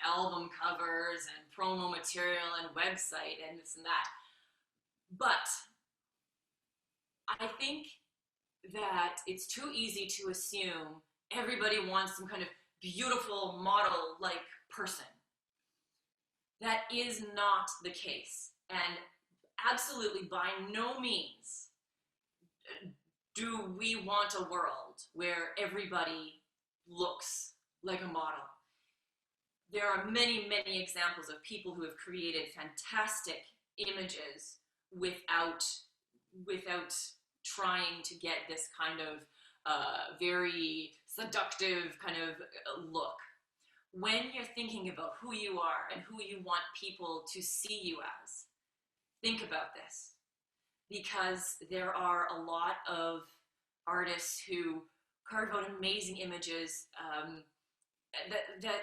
album covers and promo material and website and this and that. But I think that it's too easy to assume everybody wants some kind of beautiful model-like person. That is not the case. And absolutely by no means do we want a world where everybody looks like a model. There are many, many examples of people who have created fantastic images without trying to get this kind of very seductive kind of look. When you're thinking about who you are and who you want people to see you as, think about this. Because there are a lot of artists who carve out amazing images that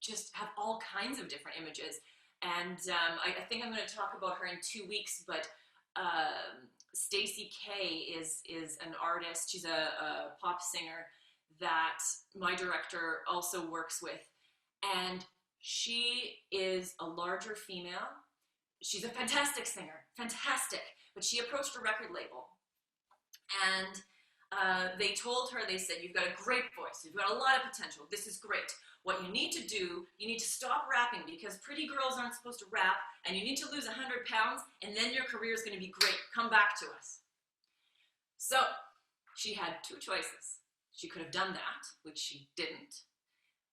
just have all kinds of different images. And I think I'm going to talk about her in 2 weeks, but Stacey K is an artist. She's a pop singer that my director also works with. And she is a larger female. She's a fantastic singer, fantastic. But she approached a record label. And they told her, they said, you've got a great voice. You've got a lot of potential. This is great. What you need to do, you need to stop rapping because pretty girls aren't supposed to rap, and you need to lose 100 pounds, and then your career is going to be great. Come back to us. So she had two choices. She could have done that, which she didn't.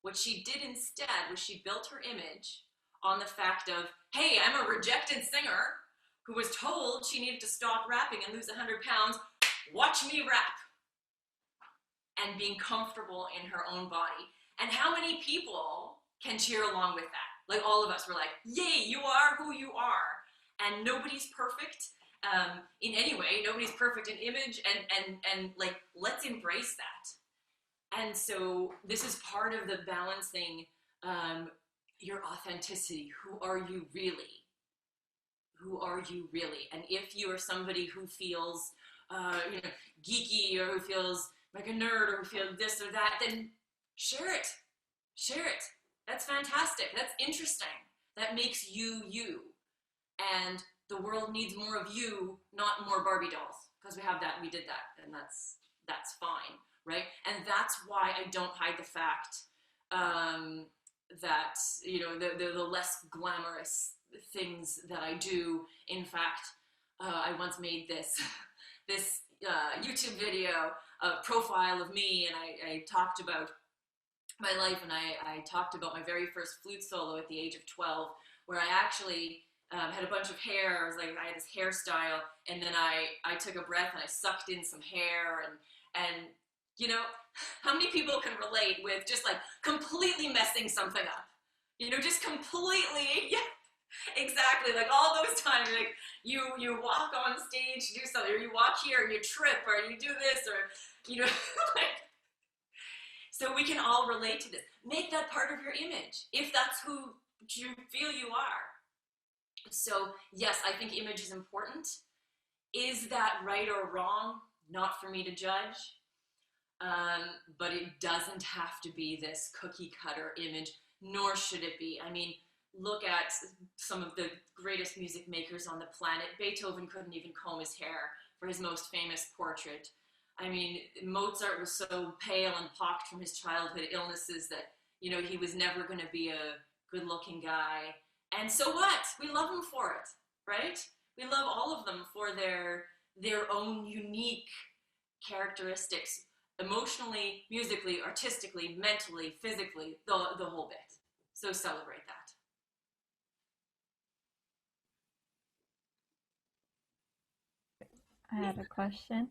What she did instead was she built her image on the fact of, hey, I'm a rejected singer who was told she needed to stop rapping and lose 100 pounds. Watch me rap. And being comfortable in her own body. And how many people can cheer along with that? Like all of us were like, yay, you are who you are. And nobody's perfect in any way. Nobody's perfect in image. And like, let's embrace that. And so this is part of the balancing your authenticity. Who are you really? Who are you really? And if you are somebody who feels geeky, or who feels like a nerd, or who feels this or that, then share it. Share it. That's fantastic. That's interesting. That makes you you. And the world needs more of you, not more Barbie dolls. Because we have that, we did that, and that's fine, right? And that's why I don't hide the fact that the less glamorous things that I do. In fact, I once made this YouTube video, a profile of me, and I talked about my life, and I talked about my very first flute solo at the age of 12, where I actually had a bunch of hair. I was like, I had this hairstyle, and then I took a breath and I sucked in some hair, and you know, how many people can relate with just like completely messing something up? You know, just completely, yeah, exactly. Like all those times, like you walk on stage to do something, or you walk here and you trip, or you do this, or like. So we can all relate to this. Make that part of your image, if that's who you feel you are. So yes, I think image is important. Is that right or wrong? Not for me to judge. But it doesn't have to be this cookie cutter image, nor should it be. I mean, look at some of the greatest music makers on the planet. Beethoven couldn't even comb his hair for his most famous portrait. I mean, Mozart was so pale and pocked from his childhood illnesses that, he was never going to be a good-looking guy. And so what? We love him for it, right? We love all of them for their own unique characteristics, emotionally, musically, artistically, mentally, physically, the whole bit. So celebrate that. I had a question.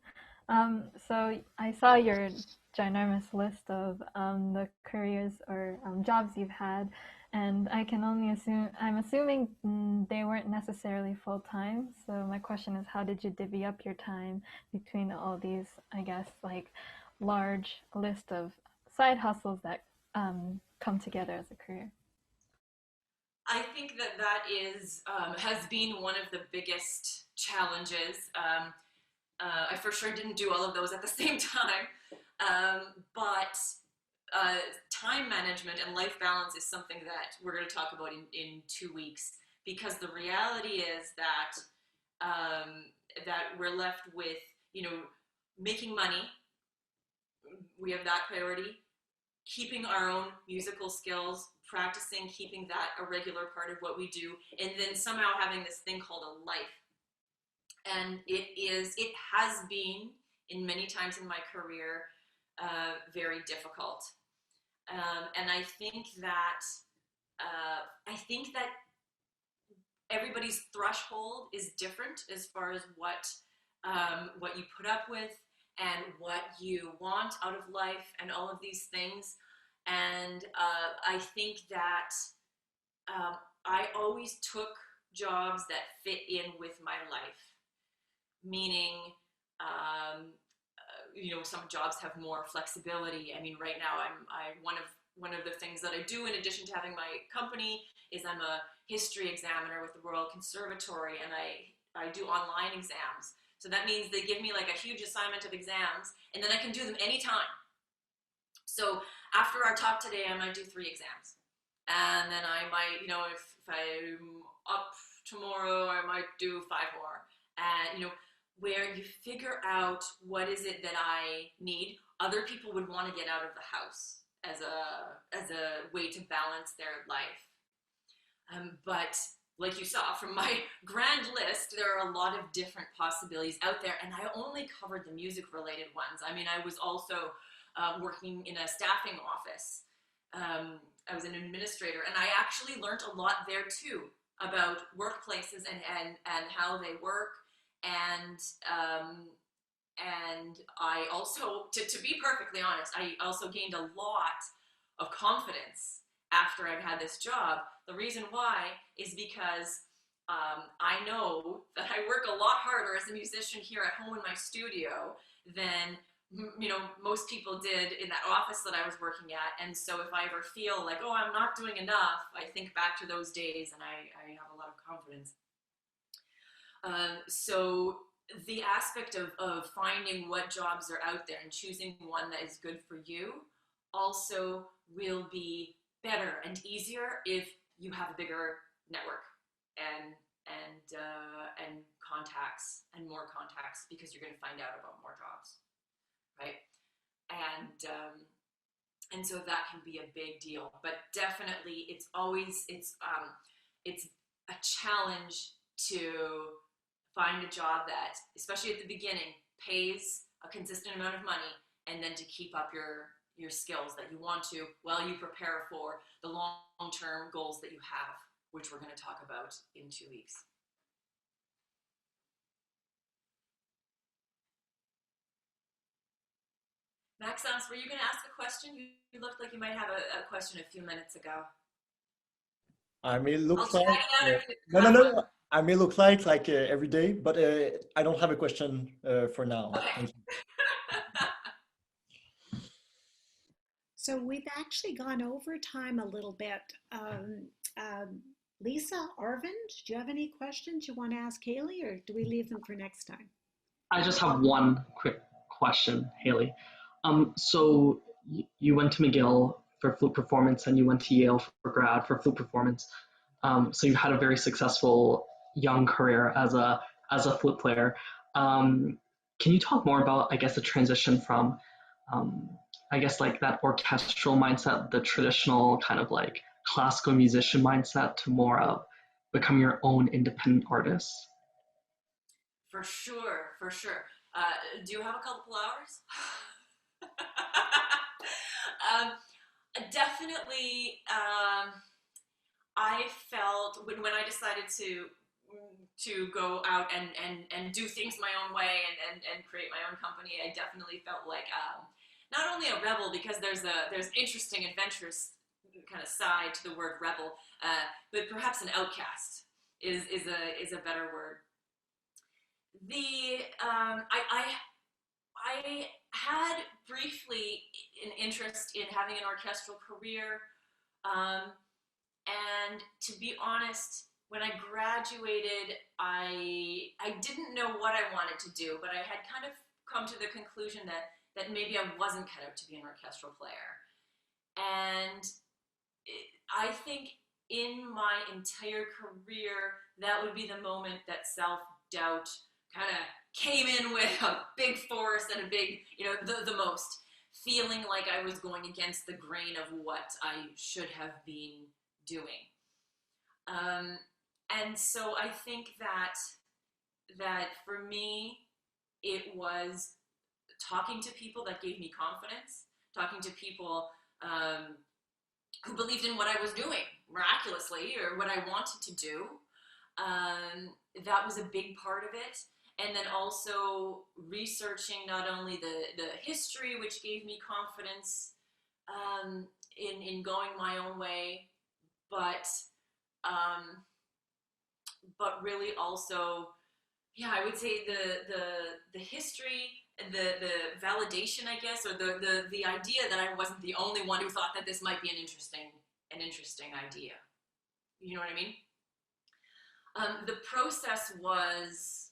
So I saw your ginormous list of the careers or jobs you've had, And I can only assume, I'm assuming they weren't necessarily full-time. So my question is, how did you divvy up your time between all these, I guess, like large list of side hustles that come together as a career? I think that that is has been one of the biggest challenges. I for sure didn't do all of those at the same time, but time management and life balance is something that we're going to talk about in 2 weeks, because the reality is that that we're left with, you know, making money. We have that priority, keeping our own musical skills, practicing, keeping that a regular part of what we do, and then somehow having this thing called a life. And it has been, in many times in my career, very difficult. And I think that everybody's threshold is different as far as what you put up with and what you want out of life and all of these things. And I think that I always took jobs that fit in with my life, meaning, you know, some jobs have more flexibility. I mean, right now I one of the things that I do in addition to having my company is I'm a history examiner with the Royal Conservatory, and I do online exams. So that means they give me like a huge assignment of exams, and then I can do them anytime. So after our talk today, I might do 3 exams. And then I might, you know, if I'm up tomorrow, I might do 5 more. And, you know, where you figure out what is it that I need. Other people would want to get out of the house as a way to balance their life. But like you saw from my grand list, there are a lot of different possibilities out there, and I only covered the music-related ones. I mean, I was also working in a staffing office. I was an administrator, and I actually learned a lot there too about workplaces and how they work. And I also, to be perfectly honest, I also gained a lot of confidence after I've had this job. The reason why is because I know that I work a lot harder as a musician here at home in my studio than, you know, most people did in that office that I was working at. And so if I ever feel like, oh, I'm not doing enough, I think back to those days and I have a lot of confidence. So the aspect of finding what jobs are out there and choosing one that is good for you also will be better and easier if you have a bigger network and contacts and more contacts, because you're going to find out about more jobs, right? And so that can be a big deal. But definitely, it's a challenge to find a job that, especially at the beginning, pays a consistent amount of money, and then to keep up your skills that you want to while you prepare for the long-term goals that you have, which we're going to talk about in 2 weeks. Maxence, were you going to ask a question? You looked like you might have a question a few minutes ago. I may look I'll like no. I may look like every day, but I don't have a question for now. Okay. Thank you. So we've actually gone over time a little bit. Lisa, Arvind, do you have any questions you want to ask Haley, or do we leave them for next time? I just have one quick question, Haley. So you went to McGill for flute performance, and you went to Yale for grad for flute performance. So you had a very successful young career as a flute player. Can you talk more about, I guess, the transition from, I guess, like that orchestral mindset, the traditional kind of like classical musician mindset, to more of becoming your own independent artist? For sure, for sure. Do you have a couple hours? Definitely, I felt when I decided to go out and do things my own way and create my own company, I definitely felt like not only a rebel, because there's interesting, adventurous kind of side to the word rebel, but perhaps an outcast is a better word. I had briefly an interest in having an orchestral career, and to be honest, when I graduated, I didn't know what I wanted to do, but I had kind of come to the conclusion that maybe I wasn't cut out to be an orchestral player. And I think in my entire career, that would be the moment that self-doubt kind of came in with a big force and a big, the most, feeling like I was going against the grain of what I should have been doing. And so I think that for me, it was talking to people that gave me confidence, talking to people who believed in what I was doing miraculously, or what I wanted to do. That was a big part of it. And then also researching not only the history, which gave me confidence in going my own way, but really also, I would say the history, the validation, I guess, or the idea that I wasn't the only one who thought that this might be an interesting idea. You know what I mean? The process was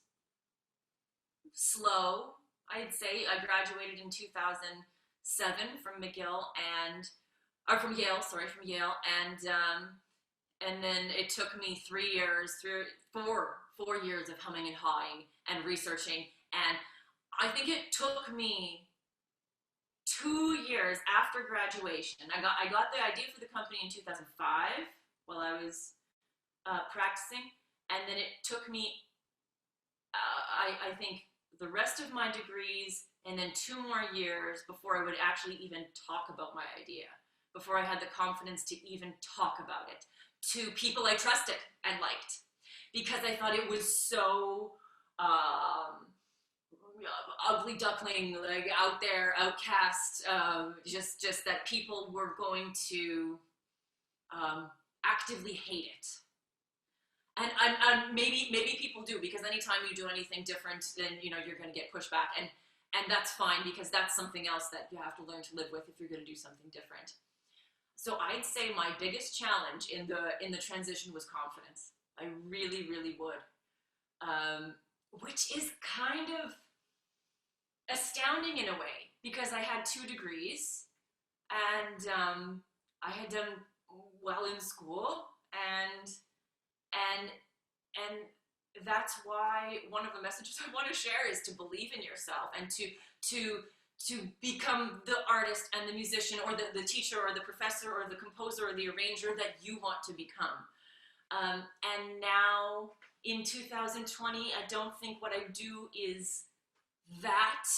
slow, I'd say. I graduated in 2007 from Yale, and then it took me 4 years of humming and hawing and researching, and I think it took me 2 years after graduation. I got the idea for the company in 2005 while I was practicing, and then it took me I think the rest of my degrees and then 2 more years before I would actually even talk about my idea, before I had the confidence to even talk about it to people I trusted and liked, because I thought it was so ugly duckling, like out there, outcast, just that people were going to actively hate it. And maybe people do, because anytime you do anything different, then you're going to get pushed back, and that's fine, because that's something else that you have to learn to live with if you're going to do something different. So I'd say my biggest challenge in the transition was confidence. I really, really would, which is kind of astounding in a way, because I had 2 degrees, and I had done well in school, and that's why one of the messages I want to share is to believe in yourself, and to become the artist and the musician, or the teacher or the professor or the composer or the arranger that you want to become. And now in 2020, I don't think what I do is that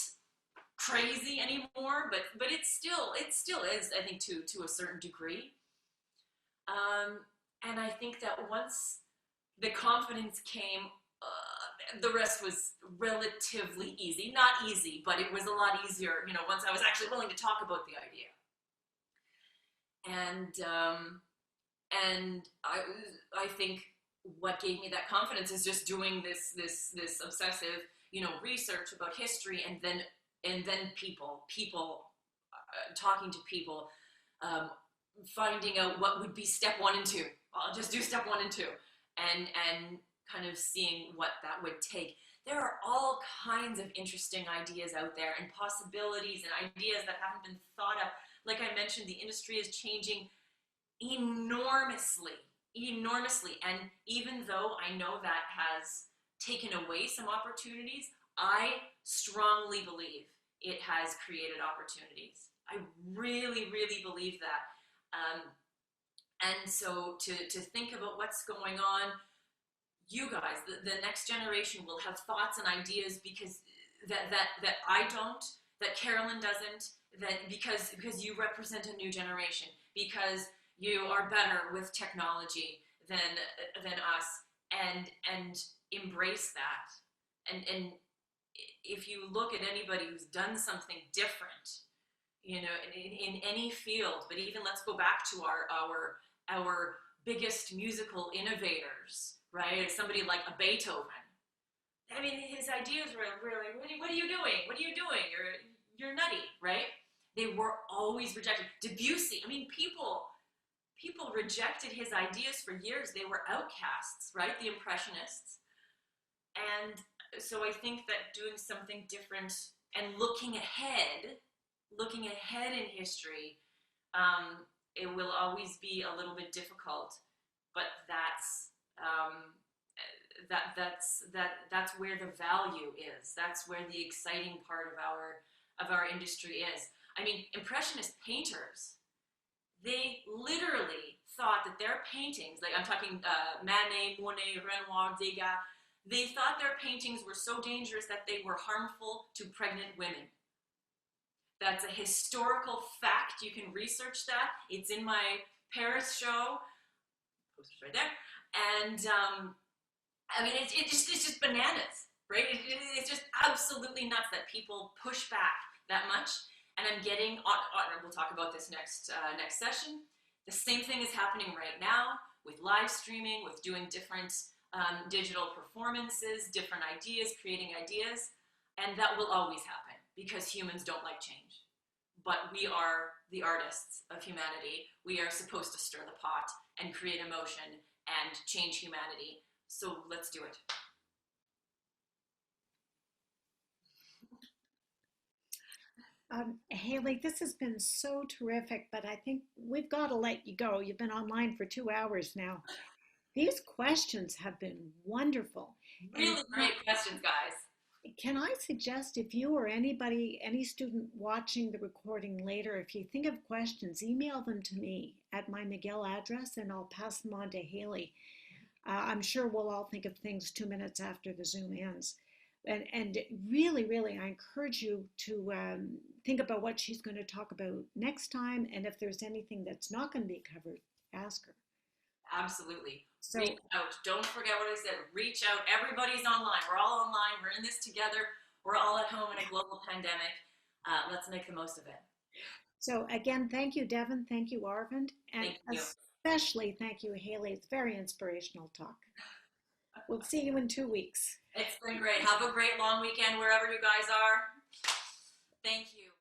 crazy anymore, but it still is, I think, to a certain degree. And I think that once the confidence came, the rest was relatively easy. Not easy, but it was a lot easier, once I was actually willing to talk about the idea. And I think what gave me that confidence is just doing this obsessive, research about history, and then people, talking to people, finding out what would be step 1 and 2. I'll just do step 1 and 2, and kind of seeing what that would take. There are all kinds of interesting ideas out there, and possibilities and ideas that haven't been thought of. Like I mentioned, the industry is changing enormously. And even though I know that has taken away some opportunities, I strongly believe it has created opportunities. I really, really believe that. And so to think about what's going on, you guys, the next generation will have thoughts and ideas, because that I don't, that Carolyn doesn't, that because you represent a new generation, because you are better with technology than us, and embrace that. And if you look at anybody who's done something different, in any field. But even let's go back to our biggest musical innovators, right? Somebody like a Beethoven. I mean, his ideas were like, what are you doing? What are you doing? You're nutty, right? They were always rejected. Debussy, I mean, people rejected his ideas for years. They were outcasts, right? The Impressionists. And so I think that doing something different and looking ahead in history, it will always be a little bit difficult, but that's where the value is. That's where the exciting part of our industry is. I mean, Impressionist painters, they literally thought that their paintings, like I'm talking Manet, Monet, Renoir, Degas, they thought their paintings were so dangerous that they were harmful to pregnant women. That's a historical fact. You can research that. It's in my Paris show. Poster's right there. And I mean, it's just bananas, right? It's just absolutely nuts that people push back that much. And I'm getting, we'll talk about this next session. The same thing is happening right now with live streaming, with doing different digital performances, different ideas, creating ideas. And that will always happen because humans don't like change. But we are the artists of humanity. We are supposed to stir the pot and create emotion and change humanity. So let's do it. Haley, this has been so terrific, but I think we've got to let you go. You've been online for 2 hours now. These questions have been wonderful. Really great questions, guys. Can I suggest if you or anybody, any student watching the recording later, if you think of questions, email them to me at my McGill address and I'll pass them on to Haley. I'm sure we'll all think of things 2 minutes after the Zoom ends. And really, really, I encourage you to think about what she's going to talk about next time. And if there's anything that's not going to be covered, ask her. Absolutely. So, reach out. Don't forget what I said. Reach out. Everybody's online. We're all online. We're in this together. We're all at home in a global pandemic. Let's make the most of it. So again, thank you, Devin. Thank you, Arvind. And thank you. Especially thank you, Haley. It's very inspirational talk. We'll see you in 2 weeks. It's been great. Have a great long weekend wherever you guys are. Thank you.